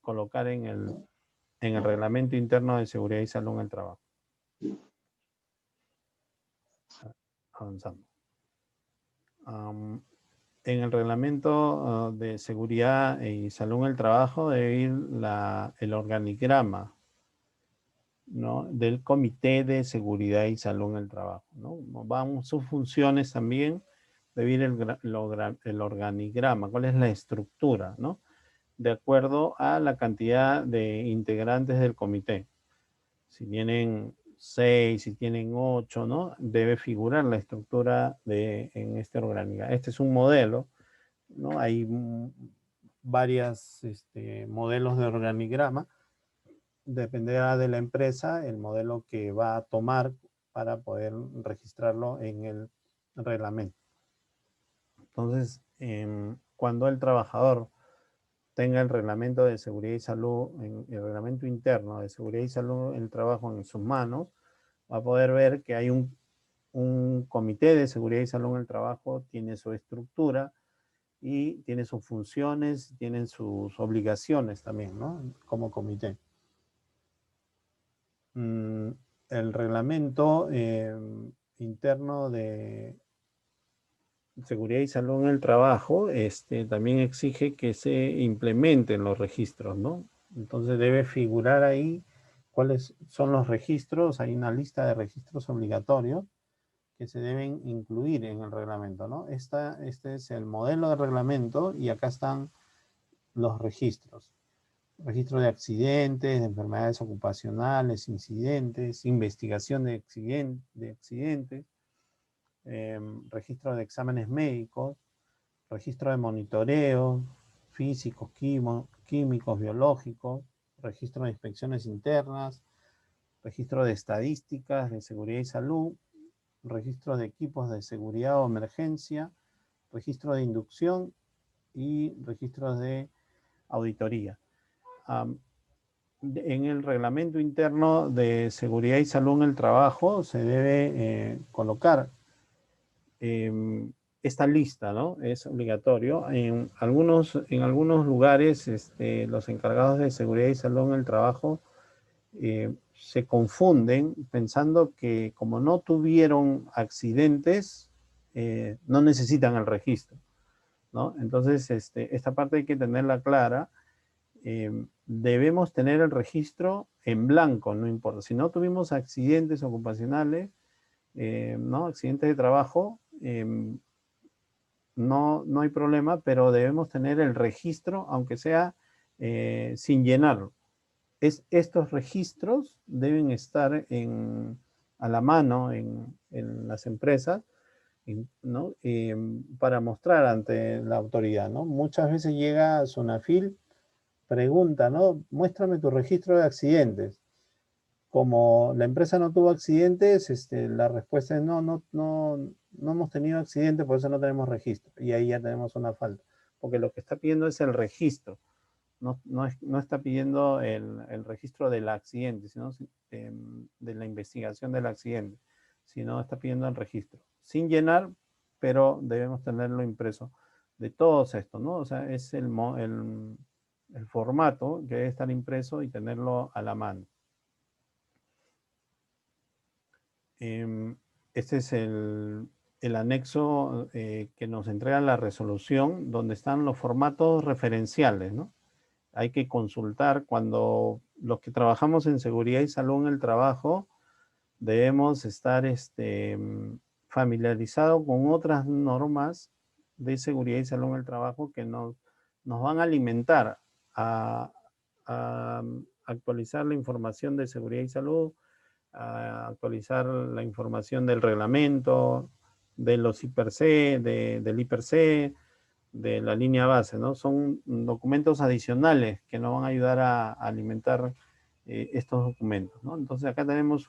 colocar en el reglamento interno de seguridad y salud en el trabajo. Avanzando. En el reglamento de seguridad y salud en el trabajo debe ir el organigrama, ¿no?, del Comité de Seguridad y Salud en el Trabajo, ¿no? Vamos, sus funciones también, debe ir el organigrama, cuál es la estructura, ¿no?, de acuerdo a la cantidad de integrantes del comité. Si tienen 6, si tienen 8, ¿no?, debe figurar la estructura en este organigrama. Este es un modelo, ¿no? Hay varios modelos de organigrama. Dependerá de la empresa el modelo que va a tomar para poder registrarlo en el reglamento. Entonces, cuando el trabajador tenga el reglamento de seguridad y salud, el reglamento interno de seguridad y salud en el trabajo en sus manos, va a poder ver que hay un comité de seguridad y salud en el trabajo, tiene su estructura y tiene sus funciones, tienen sus obligaciones también, ¿no?, como comité. El reglamento interno de seguridad y salud en el trabajo también exige que se implementen los registros, ¿no? Entonces debe figurar ahí cuáles son los registros. Hay una lista de registros obligatorios que se deben incluir en el reglamento, ¿no? Este es el modelo de reglamento y acá están los registros. Registro de accidentes, de enfermedades ocupacionales, incidentes, investigación de accidentes, registro de exámenes médicos, registro de monitoreo, físicos, químicos, biológicos, registro de inspecciones internas, registro de estadísticas de seguridad y salud, registro de equipos de seguridad o emergencia, registro de inducción y registros de auditoría. En el reglamento interno de seguridad y salud en el trabajo se debe colocar esta lista, ¿no? Es obligatorio. En algunos lugares, los encargados de seguridad y salud en el trabajo se confunden pensando que como no tuvieron accidentes, no necesitan el registro, ¿no? Entonces, esta parte hay que tenerla clara. Debemos tener el registro en blanco, no importa. Si no tuvimos accidentes ocupacionales, ¿no?, accidentes de trabajo, no hay problema, pero debemos tener el registro, aunque sea sin llenarlo. Estos registros deben estar a la mano en las empresas, ¿no?, para mostrar ante la autoridad, ¿no? Muchas veces llega SUNAFIL, pregunta, ¿no?, muéstrame tu registro de accidentes. Como la empresa no tuvo accidentes, la respuesta es no hemos tenido accidentes, por eso no tenemos registro. Y ahí ya tenemos una falta, porque lo que está pidiendo es el registro. No está pidiendo el registro del accidente, sino de la investigación del accidente, sino está pidiendo el registro. Sin llenar, pero debemos tenerlo impreso de todos estos, ¿no? O sea, es el formato que debe estar impreso y tenerlo a la mano. Este es el anexo que nos entrega la resolución, donde están los formatos referenciales, ¿no? Hay que consultar cuando los que trabajamos en seguridad y salud en el trabajo debemos estar familiarizados con otras normas de seguridad y salud en el trabajo que nos van a alimentar a actualizar la información de seguridad y salud, a actualizar la información del reglamento, de los IPRC, del IPRC, de la línea base, ¿no? Son documentos adicionales que nos van a ayudar a alimentar estos documentos, ¿no? Entonces acá tenemos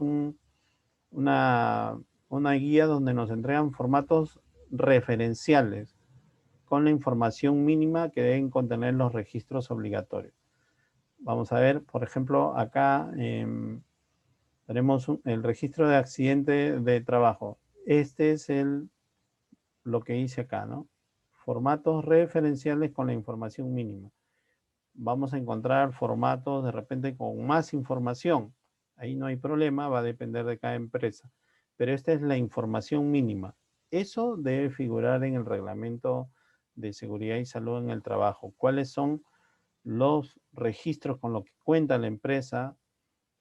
una guía donde nos entregan formatos referenciales con la información mínima que deben contener los registros obligatorios. Vamos a ver, por ejemplo, acá tenemos el registro de accidente de trabajo. Este es lo que hice acá, ¿no? Formatos referenciales con la información mínima. vamos a encontrar formatos de repente con más información. Ahí no hay problema, va a depender de cada empresa. Pero esta es la información mínima. Eso debe figurar en el reglamento de seguridad y salud en el trabajo. ¿Cuáles son los registros con los que cuenta la empresa,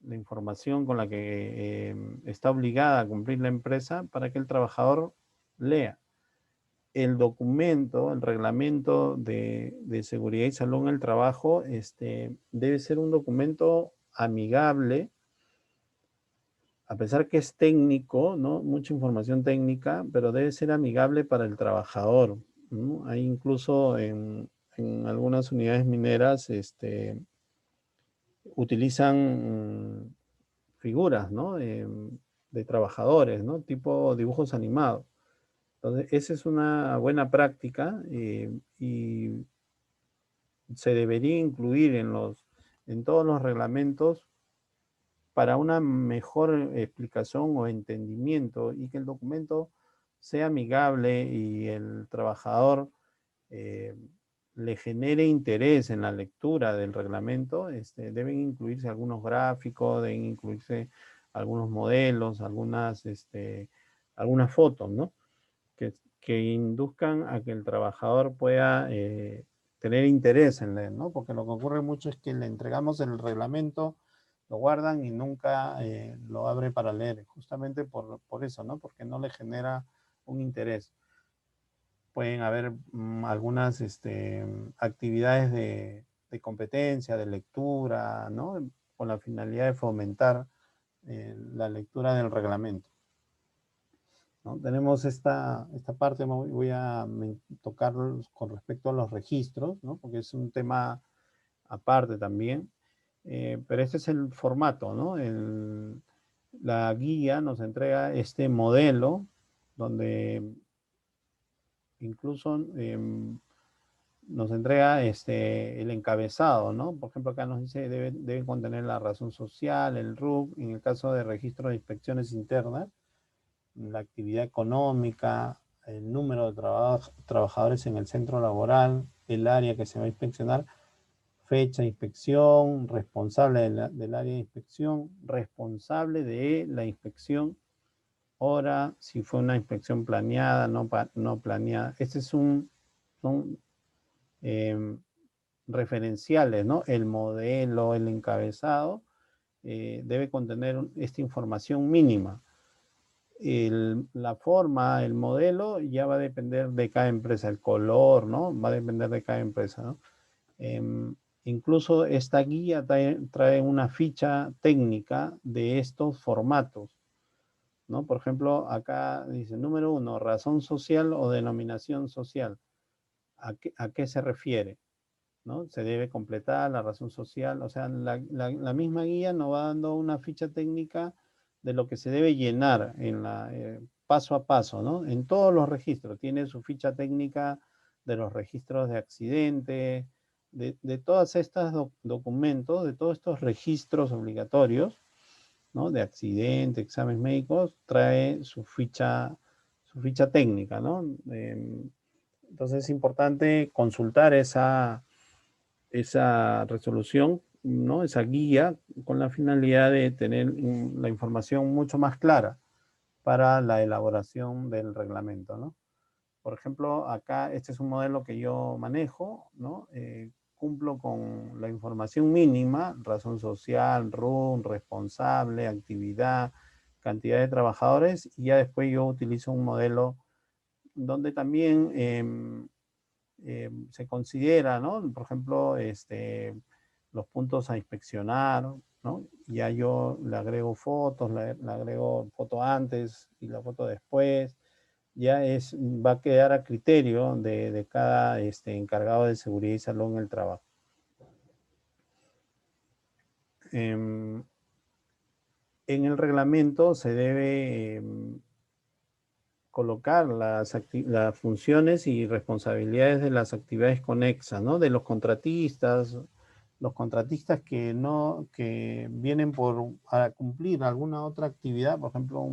la información con la que está obligada a cumplir la empresa para que el trabajador lea? El documento, el reglamento de seguridad y salud en el trabajo, debe ser un documento amigable, a pesar que es técnico, ¿no? Mucha información técnica, pero debe ser amigable para el trabajador, ¿no? Hay incluso en algunas unidades mineras, utilizan figuras, ¿no? De trabajadores, ¿no? Tipo dibujos animados. Entonces, esa es una buena práctica y se debería incluir en todos los reglamentos para una mejor explicación o entendimiento y que el documento sea amigable y el trabajador le genere interés en la lectura del reglamento. Deben incluirse algunos gráficos, deben incluirse algunos modelos, algunas fotos, ¿no? Que induzcan a que el trabajador pueda tener interés en leer, ¿no? Porque lo que ocurre mucho es que le entregamos el reglamento, lo guardan y nunca lo abre para leer, justamente por eso, ¿no? Porque no le genera un interés. Pueden haber algunas actividades de competencia, de lectura, ¿no? Con la finalidad de fomentar la lectura del reglamento, ¿no? Tenemos esta parte, voy a tocar con respecto a los registros, ¿no? Porque es un tema aparte también, pero este es el formato, ¿no? La guía nos entrega este modelo donde incluso nos entrega el encabezado, ¿no? Por ejemplo, acá nos dice debe contener la razón social, el RUC, en el caso de registro de inspecciones internas, la actividad económica, el número de trabajadores en el centro laboral, el área que se va a inspeccionar, fecha de inspección, responsable del área de inspección, responsable de la inspección, hora, si fue una inspección planeada, no planeada. Son referenciales, ¿no? El modelo, el encabezado, debe contener esta información mínima. La forma, el modelo, ya va a depender de cada empresa, el color, ¿no? Va a depender de cada empresa, ¿no? Incluso esta guía trae una ficha técnica de estos formatos, ¿no? Por ejemplo, acá dice, número 1, razón social o denominación social. ¿A qué se refiere? ¿No? Se debe completar la razón social, o sea, la misma guía nos va dando una ficha técnica de lo que se debe llenar paso a paso, ¿no? En todos los registros, tiene su ficha técnica de los registros de accidente, de todos estos documentos, de todos estos registros obligatorios, ¿no? De accidente, exámenes médicos, trae su ficha técnica, ¿no? Entonces es importante consultar esa resolución, ¿no? Esa guía, con la finalidad de tener la información mucho más clara para la elaboración del reglamento, ¿no? Por ejemplo, acá este es un modelo que yo manejo, ¿no? Cumplo con la información mínima, razón social, RUN, responsable, actividad, cantidad de trabajadores, y ya después yo utilizo un modelo donde también se considera, ¿no? Por ejemplo, los puntos a inspeccionar, ¿no? Ya yo le agrego fotos, le agrego foto antes y la foto después. Ya va a quedar a criterio de cada encargado de seguridad y salud en el trabajo. En el reglamento se debe colocar las funciones y responsabilidades de las actividades conexas, ¿no? De los contratistas que vienen a cumplir alguna otra actividad, por ejemplo,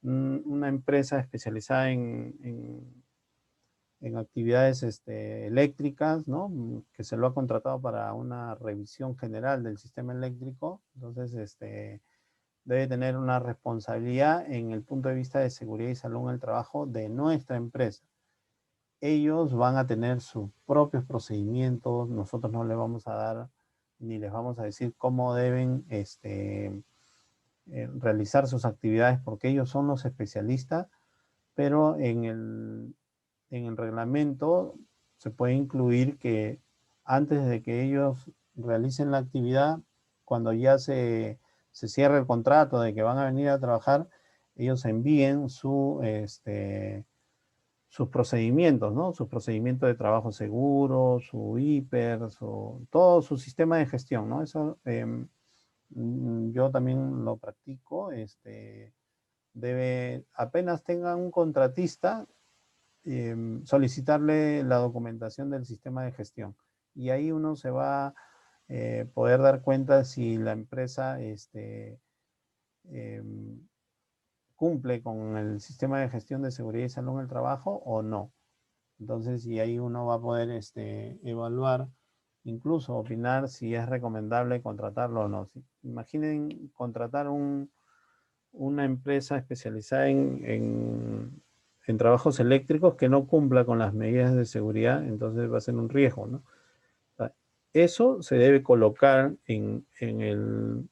una empresa especializada en en actividades eléctricas, ¿no? Que se lo ha contratado para una revisión general del sistema eléctrico. Entonces, debe tener una responsabilidad en el punto de vista de seguridad y salud en el trabajo de nuestra empresa. Ellos van a tener sus propios procedimientos, nosotros no les vamos a dar ni les vamos a decir cómo deben realizar sus actividades porque ellos son los especialistas, pero en el reglamento se puede incluir que antes de que ellos realicen la actividad, cuando ya se cierre el contrato de que van a venir a trabajar, ellos envíen sus procedimientos, ¿no? Sus procedimientos de trabajo seguro, su hiper, todo su sistema de gestión, ¿no? Eso yo también lo practico. Apenas tengan un contratista, solicitarle la documentación del sistema de gestión. Y ahí uno se va a poder dar cuenta si la empresa cumple con el sistema de gestión de seguridad y salud en el trabajo o no. Entonces, y ahí uno va a poder evaluar, incluso opinar si es recomendable contratarlo o no. Imaginen contratar una empresa especializada en trabajos eléctricos que no cumpla con las medidas de seguridad, entonces va a ser un riesgo, ¿no? Eso se debe colocar en el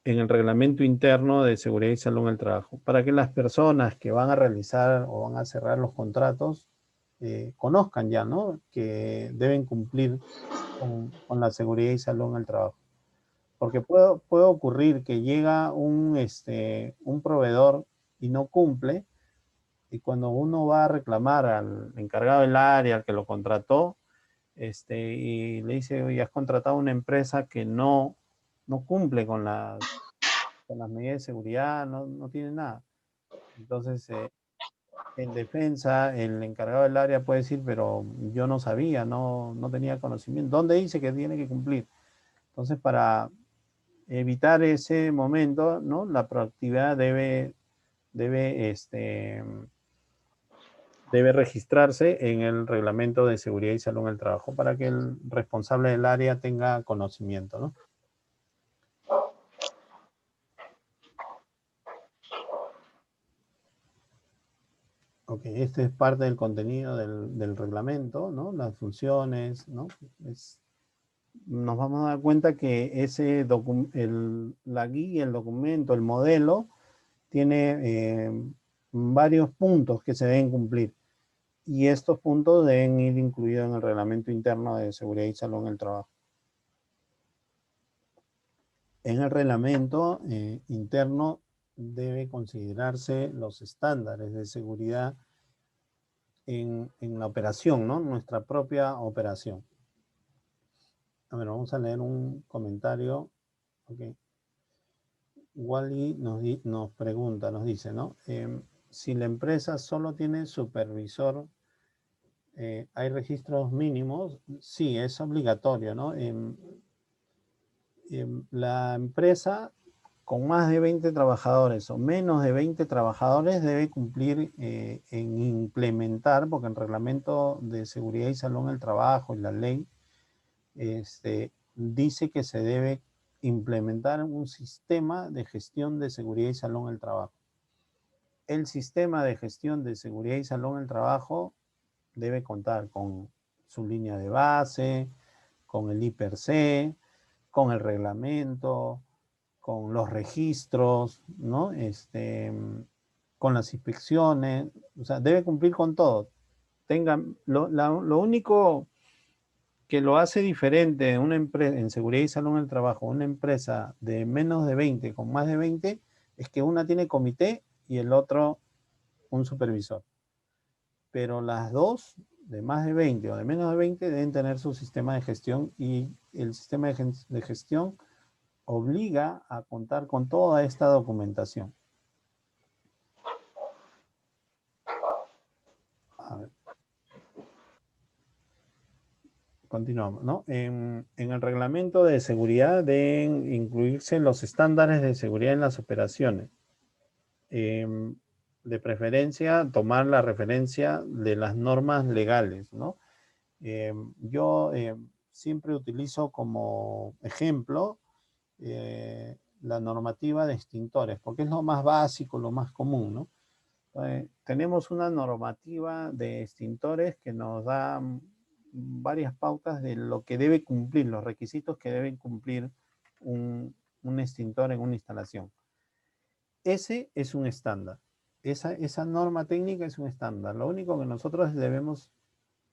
reglamento interno de seguridad y salud en el trabajo, para que las personas que van a realizar o van a cerrar los contratos conozcan ya, ¿no? Que deben cumplir con la seguridad y salud en el trabajo. Porque puede ocurrir que llega un proveedor y no cumple, y cuando uno va a reclamar al encargado del área, al que lo contrató, y le dice, oye, has contratado una empresa que no cumple con las medidas de seguridad, no tiene nada. Entonces, en defensa, el encargado del área puede decir, pero yo no sabía, no tenía conocimiento. ¿Dónde dice que tiene que cumplir? Entonces, para evitar ese momento, ¿no? La proactividad debe registrarse en el reglamento de seguridad y salud en el trabajo para que el responsable del área tenga conocimiento, ¿no? Ok, este es parte del contenido del reglamento, ¿no? Las funciones, ¿no? Nos vamos a dar cuenta que la guía, el documento, el modelo, tiene varios puntos que se deben cumplir. Y estos puntos deben ir incluidos en el reglamento interno de seguridad y salud en el trabajo. En el reglamento interno debe considerarse los estándares de seguridad en la operación, ¿no? Nuestra propia operación. A ver, vamos a leer un comentario. Ok. Wally nos pregunta, nos dice, ¿no? Si la empresa solo tiene supervisor, ¿hay registros mínimos? Sí, es obligatorio, ¿no? La empresa con más de 20 trabajadores o menos de 20 trabajadores debe cumplir en implementar, porque el reglamento de seguridad y salud en el trabajo y la ley dice que se debe implementar un sistema de gestión de seguridad y salud en el trabajo. El sistema de gestión de seguridad y salud en el trabajo debe contar con su línea de base, con el I+C, con el reglamento, con los registros, ¿no? Con las inspecciones, o sea, debe cumplir con todo. Lo único que lo hace diferente una empresa en seguridad y salud en el trabajo, una empresa de menos de 20 con más de 20, es que una tiene comité y el otro un supervisor. Pero las dos, de más de 20 o de menos de 20, deben tener su sistema de gestión, y el sistema de gestión obliga a contar con toda esta documentación. A ver. Continuamos, ¿no? En el reglamento de seguridad deben incluirse los estándares de seguridad en las operaciones. de preferencia tomar la referencia de las normas legales, ¿no? Yo siempre utilizo como ejemplo la normativa de extintores, porque es lo más básico, lo más común, ¿no? Tenemos una normativa de extintores que nos da varias pautas de lo que debe cumplir, los requisitos que deben cumplir un extintor en una instalación. Ese es un estándar. Esa norma técnica es un estándar. Lo único que nosotros debemos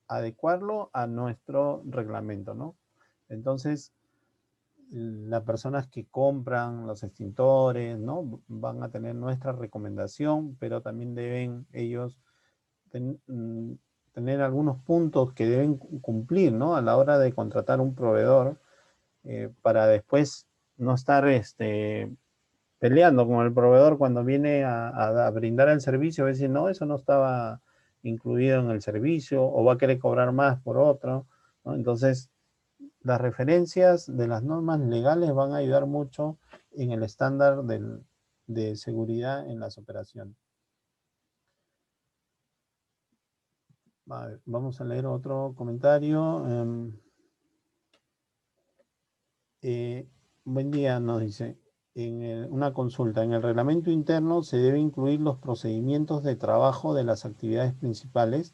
adecuarlo a nuestro reglamento, ¿no? Entonces, las personas que compran los extintores, ¿no? Van a tener nuestra recomendación, pero también deben ellos tener algunos puntos que deben cumplir, ¿no? A la hora de contratar un proveedor, para después no estar peleando con el proveedor cuando viene a brindar el servicio, a veces no, eso no estaba incluido en el servicio, o va a querer cobrar más por otro, ¿no? Entonces, las referencias de las normas legales van a ayudar mucho en el estándar de seguridad en las operaciones. Vamos a leer otro comentario. Buen día, nos dice. Una consulta. En el reglamento interno se debe incluir los procedimientos de trabajo de las actividades principales.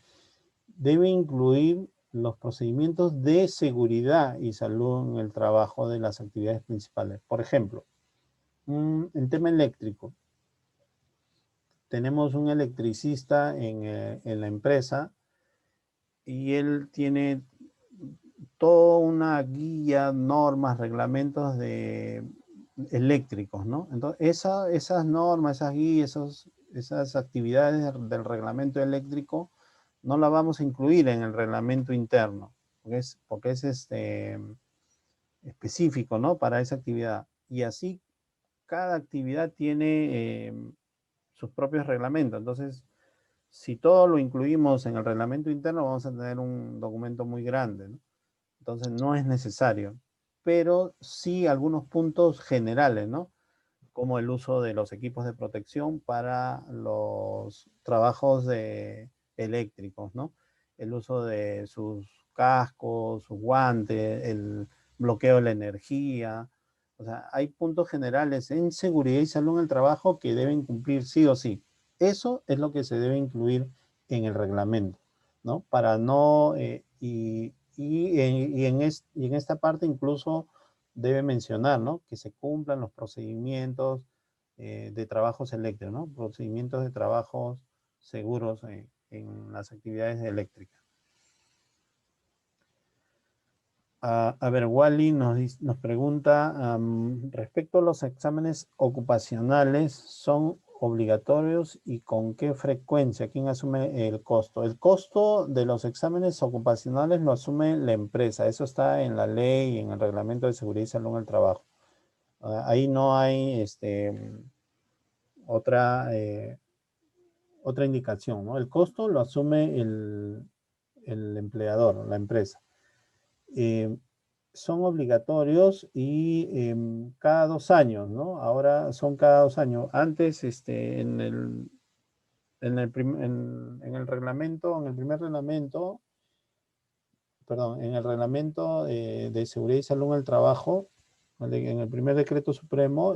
Debe incluir los procedimientos de seguridad y salud en el trabajo de las actividades principales. Por ejemplo, en tema eléctrico, tenemos un electricista en la empresa y él tiene toda una guía, normas, reglamentos eléctricos, ¿no? Entonces, esas normas, esas guías, esas actividades del reglamento eléctrico no las vamos a incluir en el reglamento interno, porque es específico, ¿no? Para esa actividad. Y así, cada actividad tiene sus propios reglamentos. Entonces, si todo lo incluimos en el reglamento interno, vamos a tener un documento muy grande, ¿no? Entonces, no es necesario. Pero sí algunos puntos generales, ¿no? Como el uso de los equipos de protección para los trabajos eléctricos, ¿no? El uso de sus cascos, sus guantes, el bloqueo de la energía. O sea, hay puntos generales en seguridad y salud en el trabajo que deben cumplir sí o sí. Eso es lo que se debe incluir en el reglamento, ¿no? Para no, y en esta parte incluso debe mencionar, ¿no? Que se cumplan los procedimientos de trabajos eléctricos, ¿no? Procedimientos de trabajos seguros en las actividades eléctricas. A ver, Wally nos pregunta, respecto a los exámenes ocupacionales, ¿son obligatorios y con qué frecuencia? ¿Quién asume el costo? El costo de los exámenes ocupacionales lo asume la empresa. Eso está en la ley y en el reglamento de seguridad y salud en el trabajo. Ahí no hay otra indicación, ¿no? El costo lo asume el empleador, la empresa. Son obligatorios y cada 2 años, ¿no? Ahora son cada 2 años. Antes, en el reglamento, en el primer reglamento, perdón, en el reglamento de seguridad y salud en el trabajo, en el primer decreto supremo,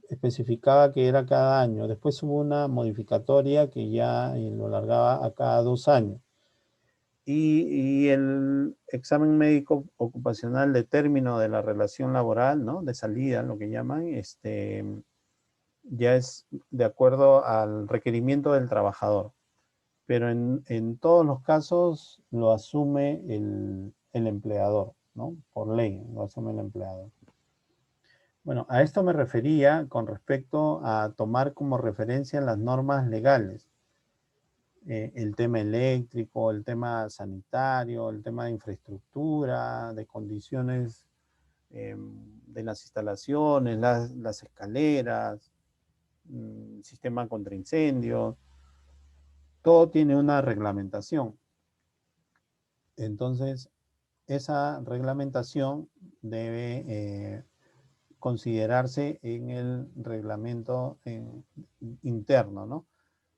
especificaba que era cada año. Después hubo una modificatoria que ya lo alargaba a cada 2 años. Y el examen médico ocupacional de término de la relación laboral, ¿no? De salida, lo que llaman, ya es de acuerdo al requerimiento del trabajador. Pero en todos los casos lo asume el empleador, ¿no? Por ley, lo asume el empleador. Bueno, a esto me refería con respecto a tomar como referencia las normas legales. El tema eléctrico, el tema sanitario, el tema de infraestructura, de condiciones de las instalaciones, las escaleras, sistema contra incendios, todo tiene una reglamentación. Entonces, esa reglamentación debe considerarse en el reglamento interno, ¿no?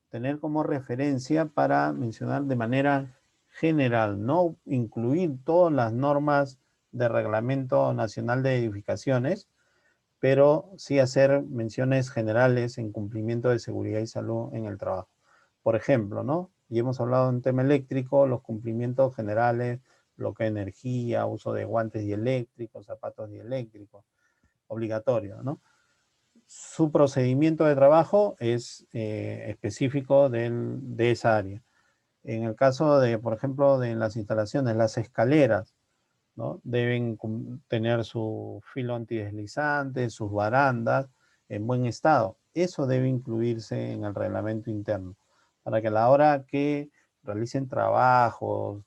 Tener como referencia para mencionar de manera general, no incluir todas las normas del Reglamento Nacional de Edificaciones, pero sí hacer menciones generales en cumplimiento de seguridad y salud en el trabajo. Por ejemplo, ¿no? Y hemos hablado en tema eléctrico, los cumplimientos generales, bloqueo de energía, uso de guantes dieléctricos, zapatos dieléctricos, obligatorio, ¿no? Su procedimiento de trabajo es específico de esa área. En el caso de, por ejemplo, de las instalaciones, las escaleras, ¿no? Deben tener su filo antideslizante, sus barandas en buen estado. Eso debe incluirse en el reglamento interno, para que a la hora que realicen trabajos,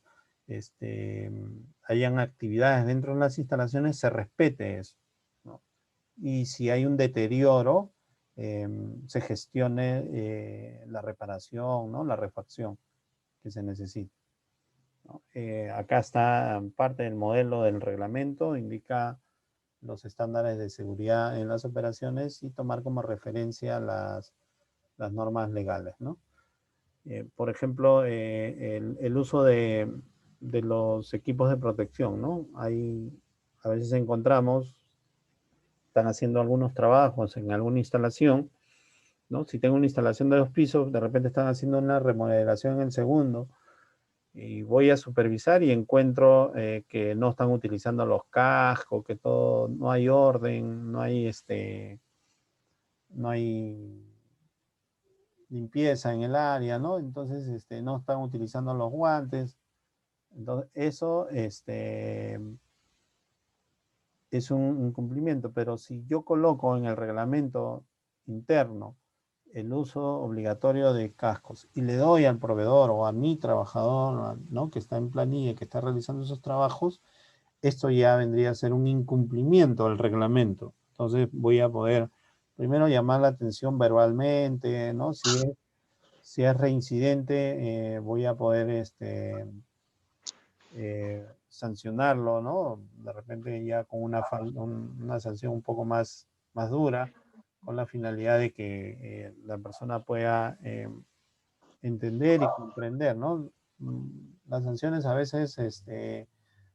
hayan actividades dentro de las instalaciones, se respete eso, ¿no? Y si hay un deterioro, se gestione la reparación, ¿no? La refacción que se necesita, ¿no? Acá está parte del modelo del reglamento, indica los estándares de seguridad en las operaciones y tomar como referencia las normas legales, ¿no? Por ejemplo, el uso de los equipos de protección, ¿no? A veces encontramos, están haciendo algunos trabajos en alguna instalación, ¿no? Si tengo una instalación de 2 pisos, de repente están haciendo una remodelación en el segundo, y voy a supervisar y encuentro que no están utilizando los cascos, que todo, no hay orden, no hay limpieza en el área, ¿no? Entonces, no están utilizando los guantes. Entonces, eso, es un cumplimiento, pero si yo coloco en el reglamento interno el uso obligatorio de cascos y le doy al proveedor o a mi trabajador, ¿no? Que está en planilla, que está realizando esos trabajos, esto ya vendría a ser un incumplimiento del reglamento. Entonces voy a poder primero llamar la atención verbalmente, ¿no? Si es reincidente, voy a poder sancionarlo, ¿no? De repente ya con una sanción un poco más dura, con la finalidad de que la persona pueda entender y comprender, ¿no? Las sanciones a veces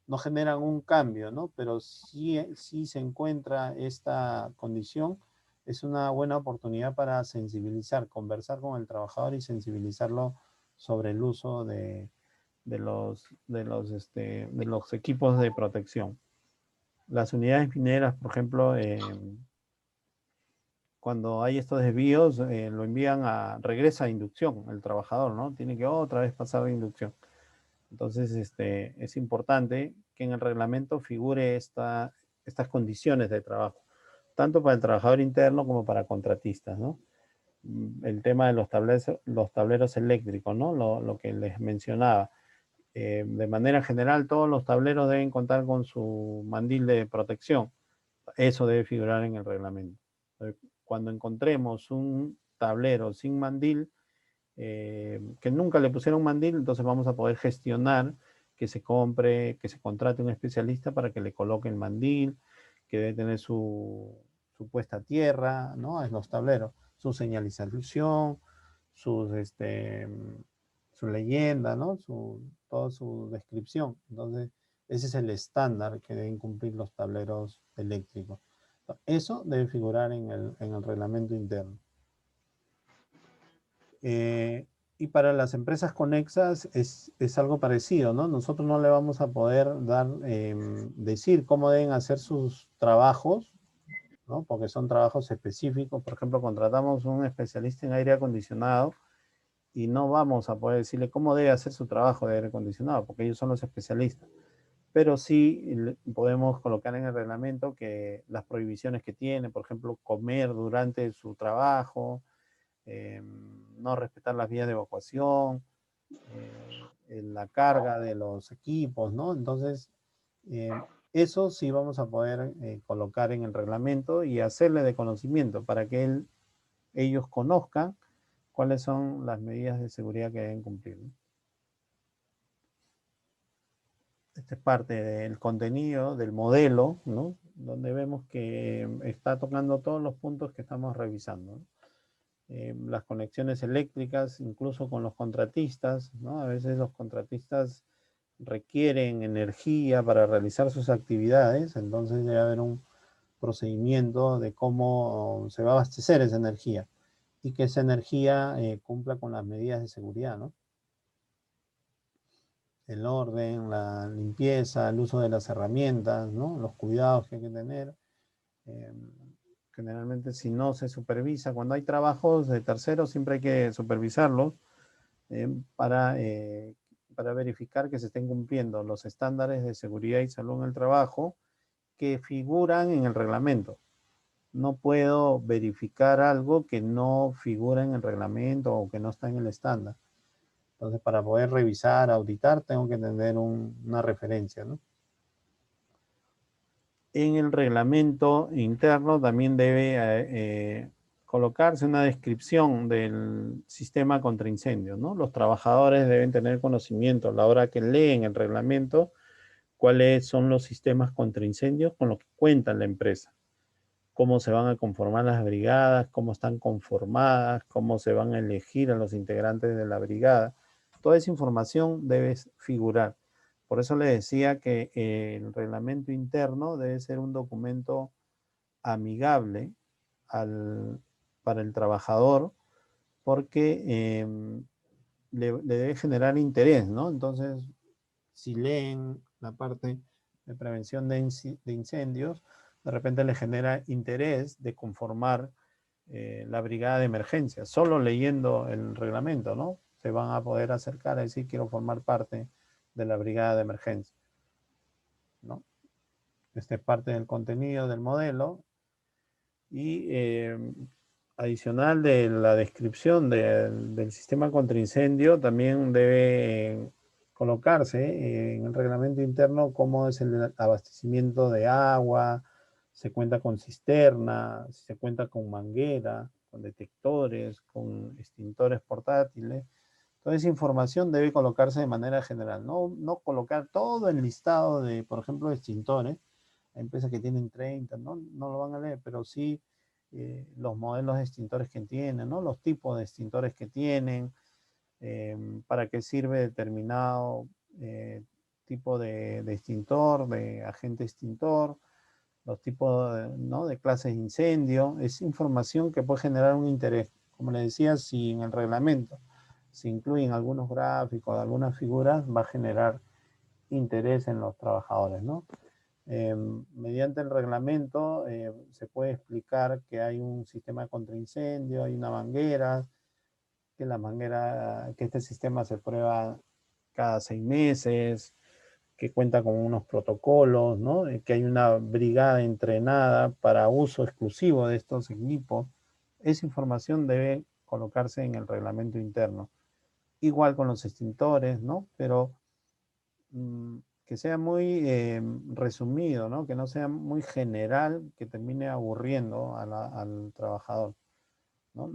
no generan un cambio, ¿no? Pero si se encuentra esta condición, es una buena oportunidad para sensibilizar, conversar con el trabajador y sensibilizarlo sobre el uso de los equipos de protección. Las unidades mineras, por ejemplo, cuando hay estos desvíos, lo envían regresa a inducción, el trabajador, ¿no? Tiene que otra vez pasar a inducción. Entonces, es importante que en el reglamento figure estas condiciones de trabajo, tanto para el trabajador interno como para contratistas, ¿no? El tema de los tableros eléctricos, ¿no? Lo que les mencionaba. De manera general, todos los tableros deben contar con su mandil de protección. Eso debe figurar en el reglamento. Cuando encontremos un tablero sin mandil, que nunca le pusieron mandil, entonces vamos a poder gestionar que se contrate un especialista para que le coloque el mandil, que debe tener su puesta a tierra, ¿no? En los tableros, su señalización, su leyenda, ¿no? Toda su descripción. Entonces, ese es el estándar que deben cumplir los tableros eléctricos. Eso debe figurar en el reglamento interno. Y para las empresas conexas es algo parecido, ¿no? Nosotros no le vamos a poder decir cómo deben hacer sus trabajos, ¿no? Porque son trabajos específicos. Por ejemplo, contratamos un especialista en aire acondicionado y no vamos a poder decirle cómo debe hacer su trabajo de aire acondicionado, porque ellos son los especialistas. Pero sí podemos colocar en el reglamento que las prohibiciones que tiene, por ejemplo, comer durante su trabajo, no respetar las vías de evacuación, la carga de los equipos, ¿no? Entonces, eso sí vamos a poder colocar en el reglamento y hacerle de conocimiento para que ellos conozcan cuáles son las medidas de seguridad que deben cumplir, ¿no? Esta es parte del contenido, del modelo, ¿no? Donde vemos que está tocando todos los puntos que estamos revisando, ¿no? Las conexiones eléctricas, incluso con los contratistas, ¿no? A veces los contratistas requieren energía para realizar sus actividades, entonces debe haber un procedimiento de cómo se va a abastecer esa energía y que esa energía cumpla con las medidas de seguridad, ¿no? El orden, la limpieza, el uso de las herramientas, ¿no? Los cuidados que hay que tener. Eh, Generalmente si no se supervisa, cuando hay trabajos de terceros siempre hay que supervisarlos eh, para, eh, para verificar que se estén cumpliendo los estándares de seguridad y salud en el trabajo que figuran en el reglamento. No puedo verificar algo que no figura en el reglamento o que no está en el estándar. Entonces, para poder revisar, auditar, tengo que tener una referencia, ¿no? En el reglamento interno también debe colocarse una descripción del sistema contra incendios, ¿no? Los trabajadores deben tener conocimiento a la hora que leen el reglamento cuáles son los sistemas contra incendios con los que cuenta la empresa, cómo se van a conformar las brigadas, cómo están conformadas, cómo se van a elegir a los integrantes de la brigada. Toda esa información debe figurar. Por eso le decía que el reglamento interno debe ser un documento amigable para el trabajador porque le debe generar interés, ¿no? Entonces, si leen la parte de prevención de incendios, de repente le genera interés de conformar la brigada de emergencia. Solo leyendo el reglamento, ¿no? Se van a poder acercar a decir, quiero formar parte de la brigada de emergencia, ¿no? Este es parte del contenido del modelo y adicional de la descripción del sistema contra incendio, también debe colocarse en el reglamento interno cómo es el abastecimiento de agua, se cuenta con cisterna, se cuenta con manguera, con detectores, con extintores portátiles. Toda esa información debe colocarse de manera general, no colocar todo el listado de, por ejemplo, extintores. Hay empresas que tienen 30, no lo van a leer, pero sí los modelos de extintores que tienen, ¿no? Los tipos de extintores que tienen, para qué sirve determinado tipo de extintor, de agente extintor, los tipos ¿no? de clases de incendio. Es información que puede generar un interés. Como le decía, si en el reglamento se incluyen algunos gráficos, algunas figuras, va a generar interés en los trabajadores, ¿no? Mediante el reglamento se puede explicar que hay un sistema contra incendio, hay una manguera, que este sistema se prueba cada 6 meses, que cuenta con unos protocolos, ¿no? Que hay una brigada entrenada para uso exclusivo de estos equipos. Esa información debe colocarse en el reglamento interno. Igual con los extintores, ¿no? Pero que sea muy resumido, ¿no? Que no sea muy general, que termine aburriendo al trabajador, ¿no?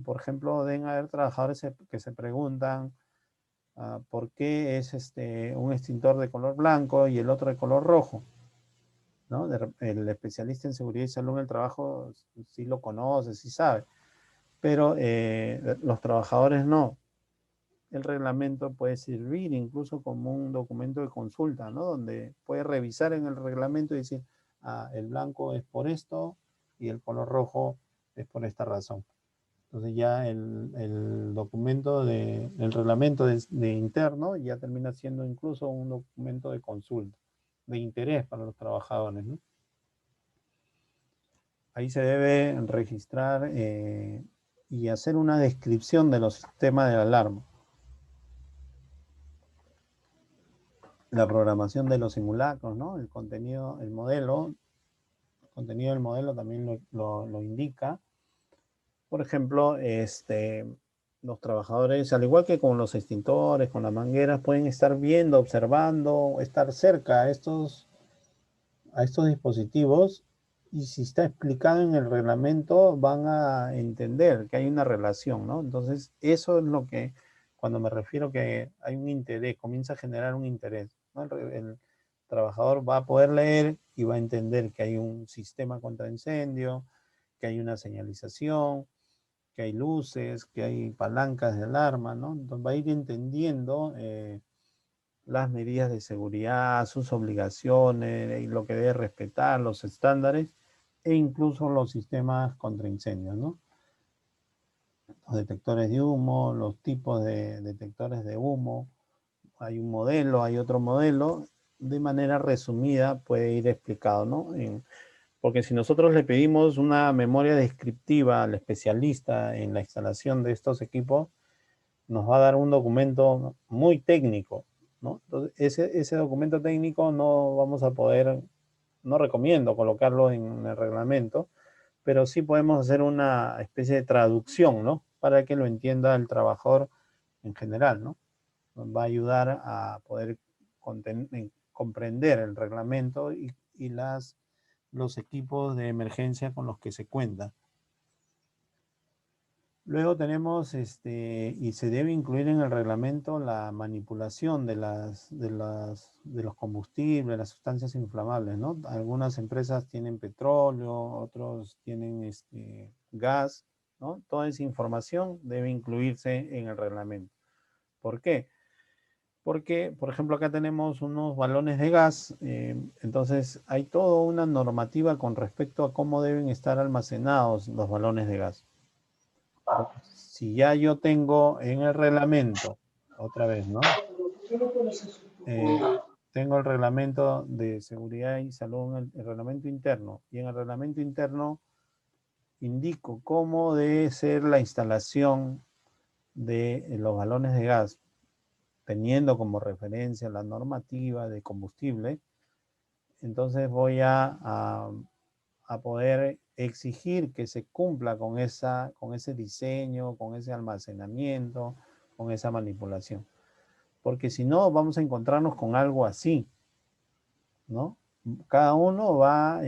Por ejemplo, deben haber trabajadores que se preguntan por qué es un extintor de color blanco y el otro de color rojo, ¿no? El especialista en seguridad y salud en el trabajo sí lo conoce, sí sabe, pero los trabajadores no. El reglamento puede servir incluso como un documento de consulta, ¿no? Donde puede revisar en el reglamento y decir, el blanco es por esto y el color rojo es por esta razón. Entonces ya el documento el reglamento de interno ya termina siendo incluso un documento de consulta, de interés para los trabajadores, ¿no? Ahí se debe registrar y hacer una descripción de los sistemas de alarma. La programación de los simulacros, ¿no? El contenido, el contenido del modelo también lo indica. Por ejemplo, los trabajadores, al igual que con los extintores, con las mangueras, pueden estar viendo, observando, estar cerca a estos dispositivos y si está explicado en el reglamento van a entender que hay una relación, ¿no? Entonces, eso es lo que, cuando me refiero que hay un interés, comienza a generar un interés. ¿no? El trabajador va a poder leer y va a entender que hay un sistema contra incendio, que hay una señalización, que hay luces, que hay palancas de alarma, ¿no? Entonces va a ir entendiendo las medidas de seguridad, sus obligaciones, y lo que debe respetar, los estándares, e incluso los sistemas contra incendios, ¿no? Los detectores de humo, los tipos de detectores de humo, hay un modelo, hay otro modelo, de manera resumida puede ir explicado, ¿no? Porque si nosotros le pedimos una memoria descriptiva al especialista en la instalación de estos equipos, nos va a dar un documento muy técnico, ¿no? Entonces, ese documento técnico no vamos a poder, no recomiendo colocarlo en el reglamento, pero sí podemos hacer una especie de traducción, ¿no? Para que lo entienda el trabajador en general, ¿no? Nos va a ayudar a poder comprender el reglamento y los equipos de emergencia con los que se cuenta. Luego tenemos, y se debe incluir en el reglamento la manipulación de los combustibles, las sustancias inflamables, ¿no? Algunas empresas tienen petróleo, otros tienen gas, ¿no? Toda esa información debe incluirse en el reglamento. ¿Por qué? Porque, por ejemplo, acá tenemos unos balones de gas, entonces hay toda una normativa con respecto a cómo deben estar almacenados los balones de gas. Si ya yo tengo en el reglamento, otra vez, ¿no? Tengo el reglamento de seguridad y salud, el reglamento interno, y en el reglamento interno indico cómo debe ser la instalación de los balones de gas, teniendo como referencia la normativa de combustible. Entonces voy a poder exigir que se cumpla con ese diseño, con ese almacenamiento, con esa manipulación. Porque si no, vamos a encontrarnos con algo así, ¿no? Cada uno va a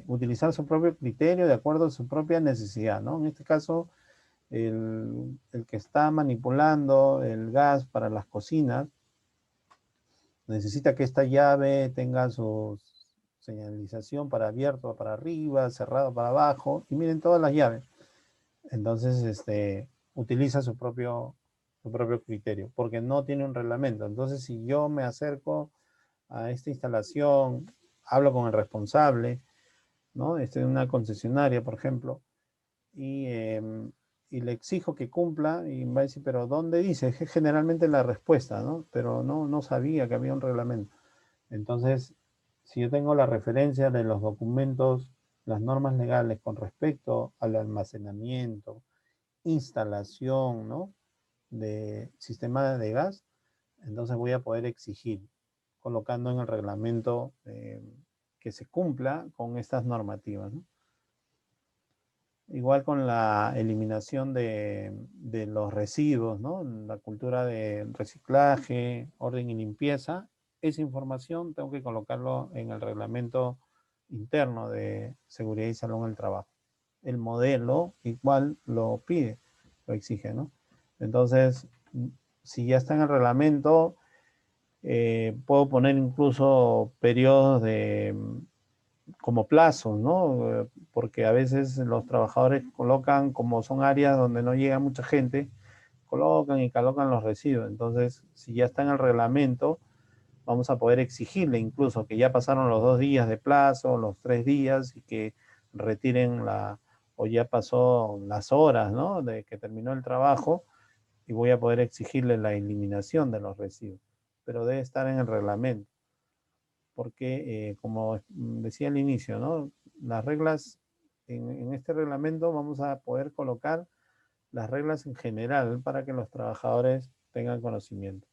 utilizar su propio criterio de acuerdo a su propia necesidad, ¿no? En este caso, el que está manipulando el gas para las cocinas necesita que esta llave tenga su señalización para abierto para arriba, cerrado para abajo, y miren todas las llaves. Entonces, utiliza su propio criterio, porque no tiene un reglamento. Entonces, si yo me acerco a esta instalación, hablo con el responsable, ¿no? Una concesionaria, por ejemplo, y le exijo que cumpla, y va a decir, pero ¿dónde dice? Es generalmente la respuesta, ¿no? Pero no sabía que había un reglamento. Entonces, si yo tengo la referencia de los documentos, las normas legales con respecto al almacenamiento, instalación, ¿no? De sistema de gas, entonces voy a poder exigir, colocando en el reglamento que se cumpla con estas normativas, ¿no? Igual con la eliminación de los residuos, ¿no? La cultura de reciclaje, orden y limpieza, esa información tengo que colocarlo en el reglamento interno de seguridad y salud en el trabajo. El modelo igual lo pide, lo exige, ¿no? Entonces, si ya está en el reglamento, puedo poner incluso periodos como plazos, ¿no? Porque a veces los trabajadores colocan, como son áreas donde no llega mucha gente, colocan y colocan los residuos. Entonces, si ya está en el reglamento, vamos a poder exigirle incluso que ya pasaron los 2 días de plazo, los 3 días, y que retiren o ya pasó las horas, ¿no? De que terminó el trabajo, y voy a poder exigirle la eliminación de los residuos. Pero debe estar en el reglamento. Porque, como decía al inicio, ¿no? Las reglas, en este reglamento vamos a poder colocar las reglas en general para que los trabajadores tengan conocimiento.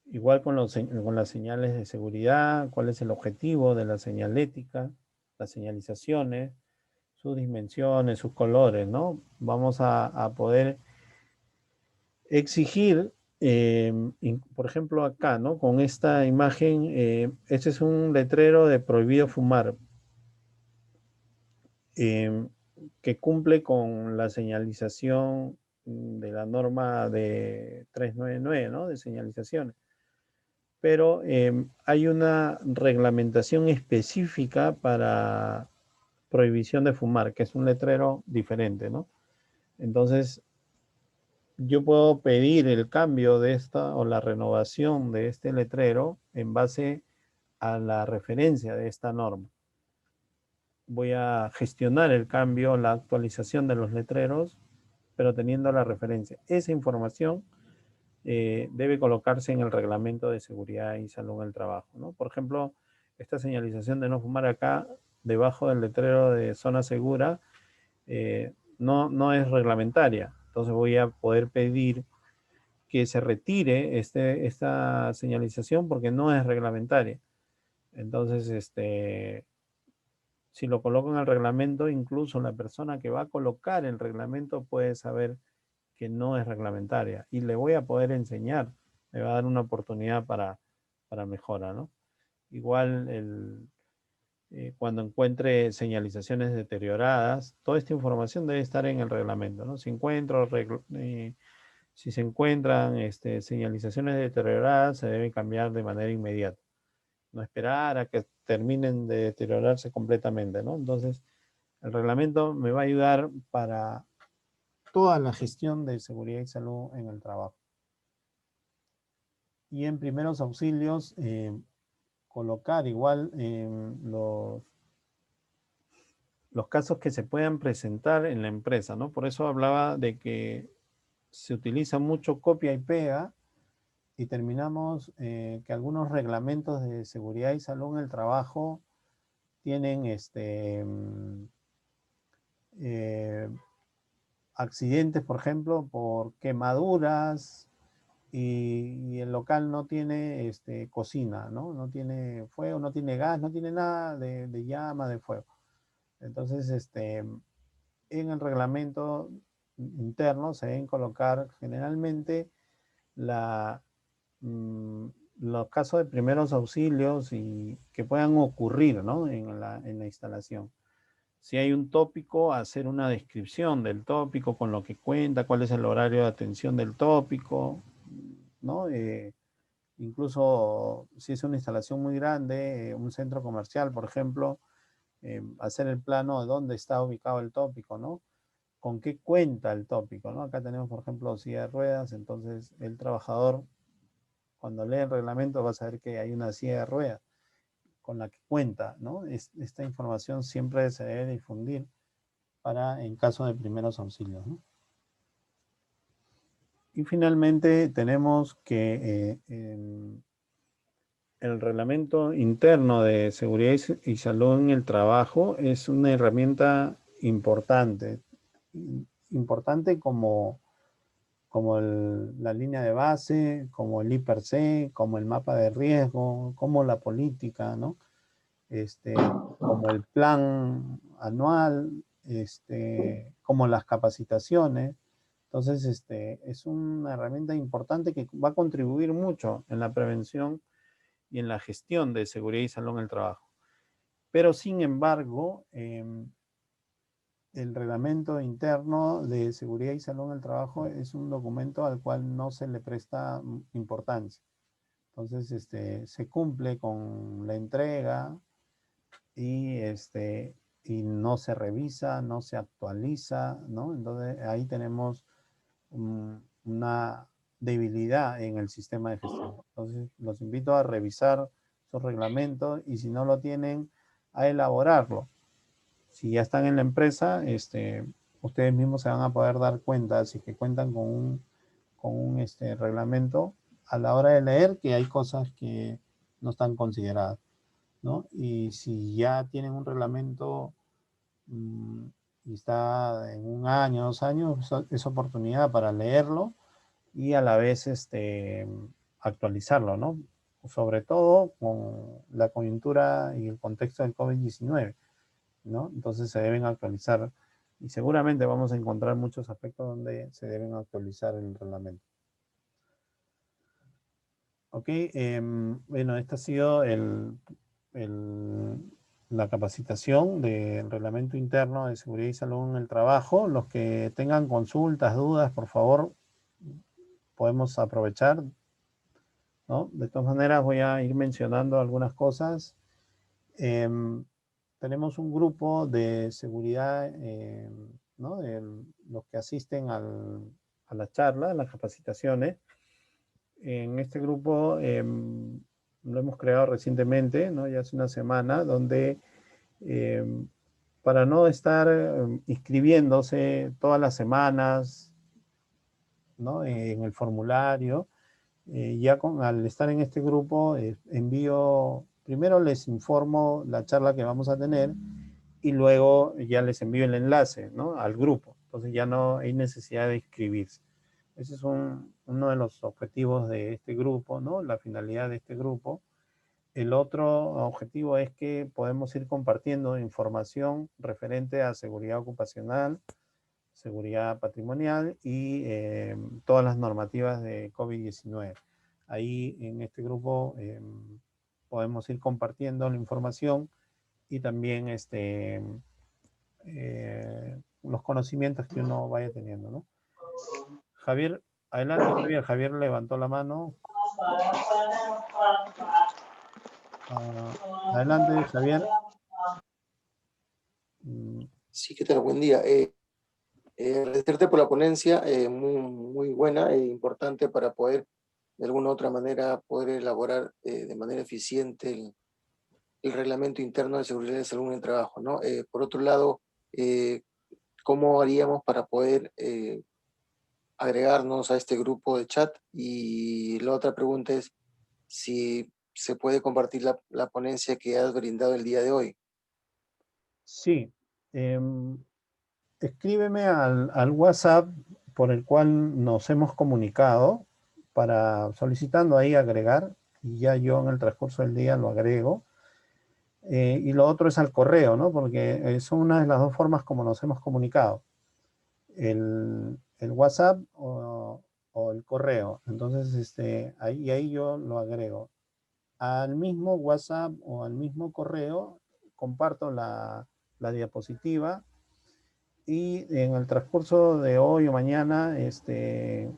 Igual con las señales de seguridad, cuál es el objetivo de la señalética, las señalizaciones, sus dimensiones, sus colores, ¿no? Vamos a poder exigir, por ejemplo acá, ¿no? Con esta imagen, este es un letrero de prohibido fumar, que cumple con la señalización de la norma de 399, ¿no? De señalizaciones. pero hay una reglamentación específica para prohibición de fumar, que es un letrero diferente, ¿no? Entonces, yo puedo pedir el cambio de esta o la renovación de este letrero en base a la referencia de esta norma. Voy a gestionar el cambio, la actualización de los letreros, pero teniendo la referencia. Esa información debe colocarse en el reglamento de seguridad y salud en el trabajo, ¿no? Por ejemplo, esta señalización de no fumar acá, debajo del letrero de zona segura, no es reglamentaria. Entonces voy a poder pedir que se retire esta señalización porque no es reglamentaria. Entonces, si lo coloco en el reglamento, incluso la persona que va a colocar el reglamento puede saber que no es reglamentaria y le voy a poder enseñar, me va a dar una oportunidad para mejora, ¿no? Igual cuando encuentre señalizaciones deterioradas, toda esta información debe estar en el reglamento, ¿no? Si se encuentran señalizaciones deterioradas, se deben cambiar de manera inmediata. No esperar a que terminen de deteriorarse completamente, ¿no? Entonces, el reglamento me va a ayudar para toda la gestión de seguridad y salud en el trabajo. Y en primeros auxilios, colocar igual los casos que se puedan presentar en la empresa, ¿no? Por eso hablaba de que se utiliza mucho copia y pega y terminamos que algunos reglamentos de seguridad y salud en el trabajo tienen accidentes, por ejemplo, por quemaduras y el local no tiene cocina, ¿no? No tiene fuego, no tiene gas, no tiene nada de llama, de fuego. Entonces, en el reglamento interno se deben colocar generalmente los casos de primeros auxilios y que puedan ocurrir, ¿no? en la instalación. Si hay un tópico, hacer una descripción del tópico con lo que cuenta, cuál es el horario de atención del tópico, ¿no? Incluso si es una instalación muy grande, un centro comercial, por ejemplo, hacer el plano de dónde está ubicado el tópico, ¿no? Con qué cuenta el tópico, ¿no? Acá tenemos, por ejemplo, silla de ruedas, entonces el trabajador, cuando lee el reglamento, va a saber que hay una silla de ruedas con la que cuenta, ¿no? Esta información siempre se debe difundir en caso de primeros auxilios, ¿no? Y finalmente tenemos que el reglamento interno de seguridad y salud en el trabajo es una herramienta importante como la línea de base, como el I+C, como el mapa de riesgo, como la política, ¿no? Como el plan anual, como las capacitaciones. Entonces, es una herramienta importante que va a contribuir mucho en la prevención y en la gestión de seguridad y salud en el trabajo. Pero, sin embargo, el reglamento interno de seguridad y salud en el trabajo es un documento al cual no se le presta importancia. Entonces, se cumple con la entrega y no se revisa, no se actualiza, ¿no? Entonces, ahí tenemos una debilidad en el sistema de gestión. Entonces, los invito a revisar sus reglamentos y si no lo tienen, a elaborarlo. Si ya están en la empresa, ustedes mismos se van a poder dar cuenta si que cuentan con un reglamento a la hora de leer que hay cosas que no están consideradas, ¿no? Y si ya tienen un reglamento y está en 1 año, 2 años, es oportunidad para leerlo y a la vez actualizarlo, ¿no? Sobre todo con la coyuntura y el contexto del COVID-19, ¿no? Entonces se deben actualizar y seguramente vamos a encontrar muchos aspectos donde se deben actualizar el reglamento. Ok, bueno, esta ha sido la capacitación del reglamento interno de seguridad y salud en el trabajo. Los que tengan consultas, dudas, por favor, podemos aprovechar ¿no? De todas maneras voy a ir mencionando algunas cosas. Tenemos un grupo de seguridad, ¿no? De los que asisten a la charla, a las capacitaciones. En este grupo lo hemos creado recientemente, ¿no? Ya hace una semana, donde para no estar inscribiéndose todas las semanas, ¿no? En el formulario, al estar en este grupo, primero les informo la charla que vamos a tener y luego ya les envío el enlace, ¿no? Al grupo. Entonces ya no hay necesidad de inscribirse. Ese es uno de los objetivos de este grupo, ¿no? La finalidad de este grupo. El otro objetivo es que podemos ir compartiendo información referente a seguridad ocupacional, seguridad patrimonial y todas las normativas de COVID-19. Ahí en este grupo podemos ir compartiendo la información y también los conocimientos que uno vaya teniendo, ¿no? Javier, adelante Javier. Javier levantó la mano. Adelante Javier. Sí, ¿qué tal? Buen día. Agradecerte por la ponencia, muy, muy buena e importante para poder, de alguna u otra manera, poder elaborar de manera eficiente el reglamento interno de seguridad y salud en el trabajo, ¿no? Por otro lado, ¿cómo haríamos para poder agregarnos a este grupo de chat? Y la otra pregunta es si se puede compartir la ponencia que has brindado el día de hoy. Sí. Escríbeme al WhatsApp por el cual nos hemos comunicado solicitando ahí agregar, y ya yo en el transcurso del día lo agrego. Y lo otro es al correo, ¿no? Porque son una de las dos formas como nos hemos comunicado. El WhatsApp o el correo. Entonces, ahí yo lo agrego. Al mismo WhatsApp o al mismo correo comparto la diapositiva y en el transcurso de hoy o mañana, el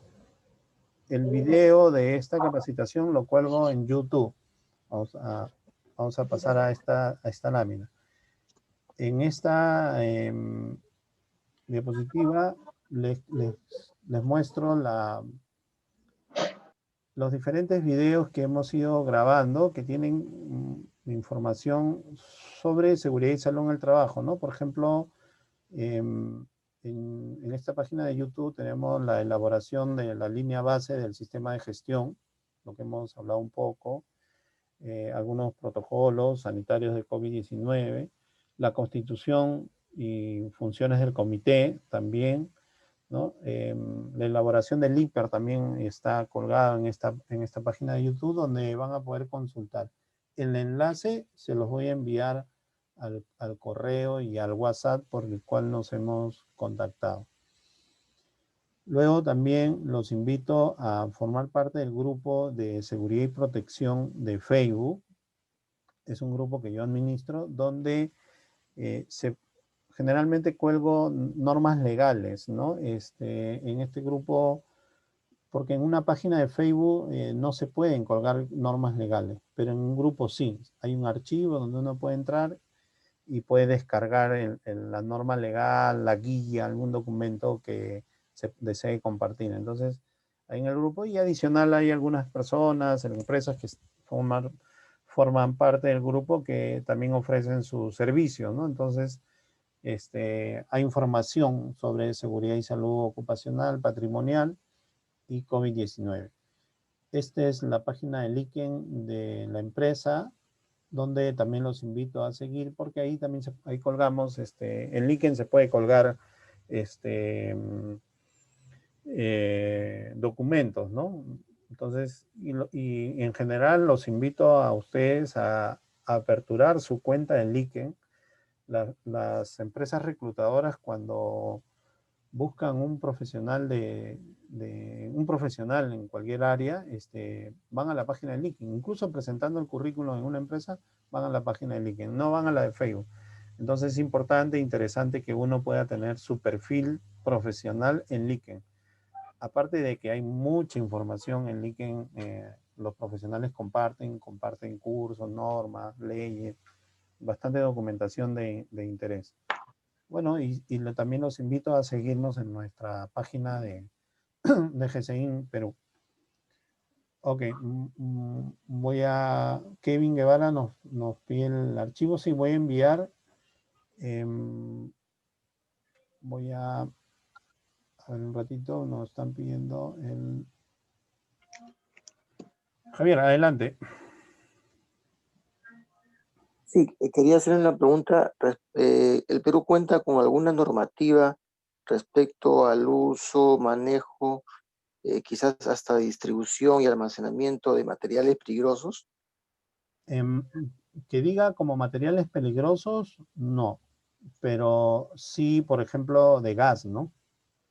video de esta capacitación lo cuelgo en YouTube. Vamos a pasar a esta lámina. En esta diapositiva les muestro los diferentes videos que hemos ido grabando que tienen información sobre seguridad y salud en el trabajo, ¿no? Por ejemplo, en esta página de YouTube tenemos la elaboración de la línea base del sistema de gestión, lo que hemos hablado un poco, algunos protocolos sanitarios de COVID-19, la constitución y funciones del comité también, ¿no? La elaboración del IPER también está colgado en esta página de YouTube donde van a poder consultar. El enlace se los voy a enviar al correo y al WhatsApp por el cual nos hemos contactado. Luego también los invito a formar parte del grupo de seguridad y protección de Facebook. Es un grupo que yo administro donde generalmente cuelgo normas legales, ¿no? En este grupo, porque en una página de Facebook no se pueden colgar normas legales, pero en un grupo sí. Hay un archivo donde uno puede entrar y puede descargar la norma legal, la guía, algún documento que se desee compartir. Entonces, ahí en el grupo, y adicional hay algunas personas, empresas que forman parte del grupo que también ofrecen sus servicios, ¿no? Entonces, hay información sobre seguridad y salud ocupacional, patrimonial y COVID-19. Esta es la página de LinkedIn de la empresa, donde también los invito a seguir, porque ahí también ahí colgamos, en LinkedIn se puede colgar documentos, ¿no? Entonces, y en general los invito a ustedes a aperturar su cuenta en LinkedIn. Las empresas reclutadoras, cuando buscan un profesional un profesional en cualquier área, van a la página de LinkedIn. Incluso presentando el currículum en una empresa, van a la página de LinkedIn, no van a la de Facebook. Entonces es importante e interesante que uno pueda tener su perfil profesional en LinkedIn. Aparte de que hay mucha información en LinkedIn los profesionales comparten cursos, normas, leyes, bastante documentación de interés. Bueno, también los invito a seguirnos en nuestra página de GCIN Perú. Ok, Kevin Guevara nos pide el archivo, sí, voy a enviar, voy a ver un ratito, nos están pidiendo el... Javier, adelante. Sí, quería hacer una pregunta. ¿El Perú cuenta con alguna normativa respecto al uso, manejo, quizás hasta distribución y almacenamiento de materiales peligrosos? Que diga como materiales peligrosos, no, pero sí, por ejemplo, de gas, ¿no?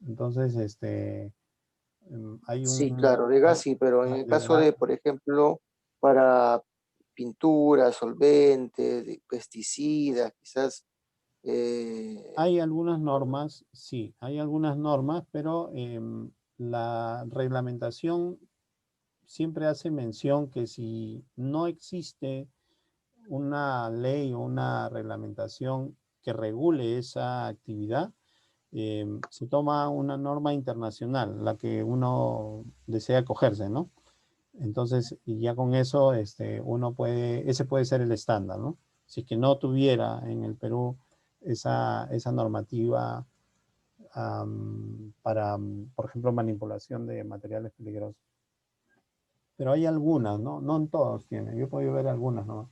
Entonces, hay Sí, un... claro, de gas sí, pero en el de caso gas. de, por ejemplo, para pinturas, solventes, de pesticidas, quizás... Hay algunas normas, sí, hay algunas normas, pero la reglamentación siempre hace mención que si no existe una ley o una reglamentación que regule esa actividad, se toma una norma internacional, la que uno desea acogerse, ¿no? Entonces, y ya con eso, ese puede ser el estándar, ¿no? Si es que no tuviera en el Perú esa normativa para, por ejemplo, manipulación de materiales peligrosos. Pero hay algunas, ¿no? No en todos tienen. Yo he podido ver algunas, ¿no?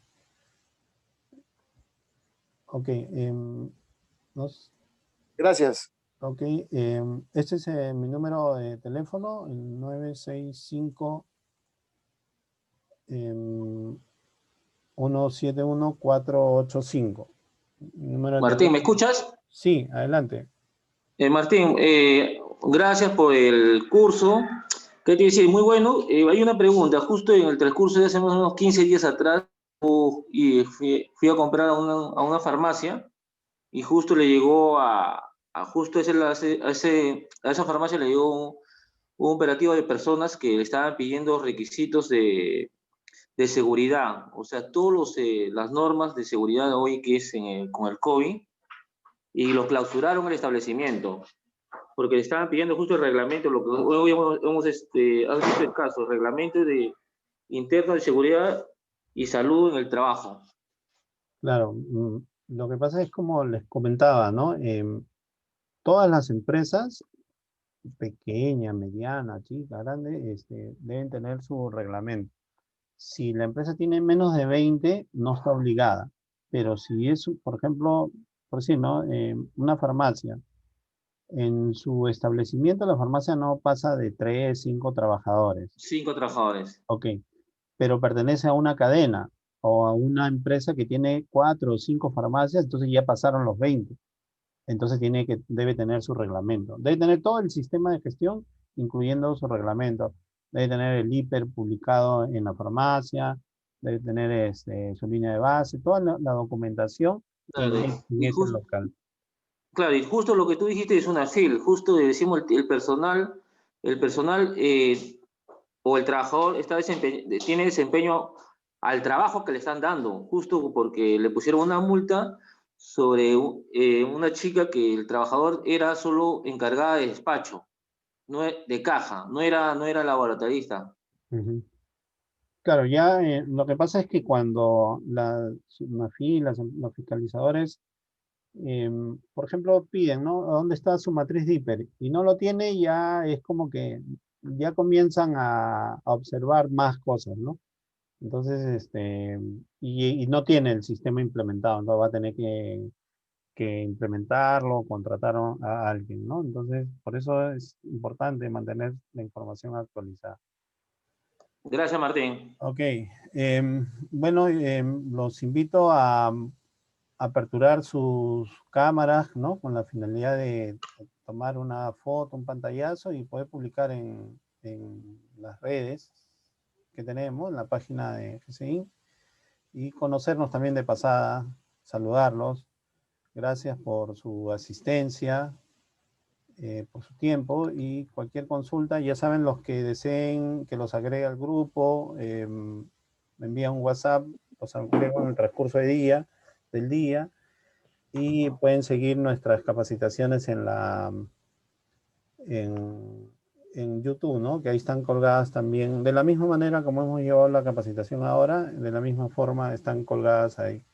Ok. Gracias. Ok. Este es mi número de teléfono, el 965 171-485. Número de Martín, ¿me teléfono. escuchas? Sí, adelante. Martín, gracias por el curso. ¿Qué te iba a decir? Muy bueno. Hay una pregunta. Justo en el transcurso de hace unos 15 días atrás, fui a comprar a una farmacia y justo le llegó justo a esa farmacia le llegó un operativo de personas que le estaban pidiendo requisitos de seguridad. O sea, todas las normas de seguridad hoy que es con el COVID, y lo clausuraron el establecimiento, porque le estaban pidiendo justo el reglamento, lo que hoy hemos visto el caso, el reglamento interno de seguridad y salud en el trabajo. Claro, lo que pasa es como les comentaba, ¿no? Todas las empresas, pequeña, mediana, chica, grande, deben tener su reglamento. Si la empresa tiene menos de 20, no está obligada. Pero si es, por ejemplo, por decir, ¿no? Una farmacia, en su establecimiento la farmacia no pasa de 3, 5 trabajadores. 5 trabajadores. Ok, pero pertenece a una cadena o a una empresa que tiene 4 o 5 farmacias, entonces ya pasaron los 20. Entonces debe tener su reglamento. Debe tener todo el sistema de gestión, incluyendo su reglamento. Debe tener el hiper publicado en la farmacia, debe tener su línea de base, toda la documentación Claro, en ese local. claro, y justo lo que tú dijiste es una FIL, justo decimos el personal o el trabajador tiene desempeño al trabajo que le están dando, justo porque le pusieron una multa sobre una chica que el trabajador era solo encargada de despacho, no de caja, no era laboratorista. Ujú. Claro, ya lo que pasa es que cuando los fiscalizadores, por ejemplo, piden, ¿no? ¿Dónde está su matriz de hiper? Y no lo tiene, ya es como que ya comienzan a observar más cosas, ¿no? Entonces, y no tiene el sistema implementado, entonces va a tener que implementarlo, contratar a alguien, ¿no? Entonces, por eso es importante mantener la información actualizada. Gracias, Martín. Ok, bueno, los invito a aperturar sus cámaras, ¿no? Con la finalidad de tomar una foto, un pantallazo y poder publicar en las redes que tenemos, en la página de GCI, y conocernos también de pasada, saludarlos. Gracias por su asistencia. por su tiempo y cualquier consulta, ya saben, los que deseen que los agregue al grupo, me envían un WhatsApp, los agrego en el transcurso del día y pueden seguir nuestras capacitaciones en YouTube, ¿no? Que ahí están colgadas también, de la misma manera como hemos llevado la capacitación ahora, de la misma forma están colgadas ahí.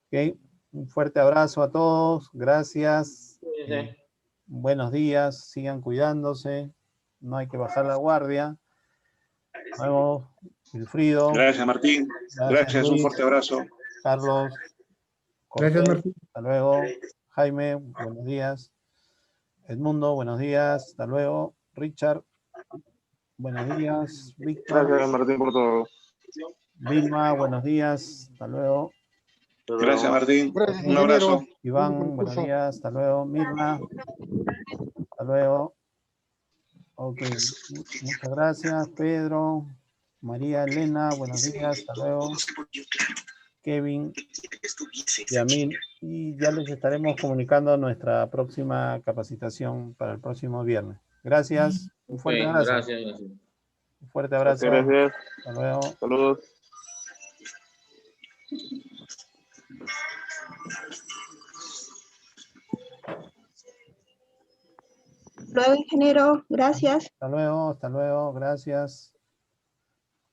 ¿Ok? Un fuerte abrazo a todos, gracias. Buenos días, sigan cuidándose, no hay que bajar la guardia. Nos vemos, Wilfrido. Gracias, Martín. Gracias, un Luis, fuerte abrazo. Carlos. Gracias, Cortés, Martín. hasta luego. Jaime, buenos días. Edmundo, buenos días, hasta luego. Richard, buenos días. Víctor. Gracias, Martín, por todo. Vilma, buenos días, hasta luego. Gracias, Martín. Gracias, Un abrazo. ingeniero. Iván, buenos días, hasta luego. Mirna, hasta luego. Ok, muchas gracias. Pedro, María Elena, buenos días, hasta luego. Kevin, Yamil, y ya les estaremos comunicando nuestra próxima capacitación para el próximo viernes. Gracias, un fuerte abrazo. Gracias. Un fuerte abrazo. Gracias. Hasta luego. Saludos. Luego, ingeniero, gracias. Hasta luego, gracias.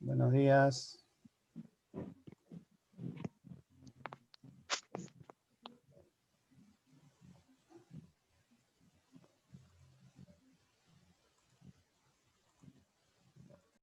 Buenos días.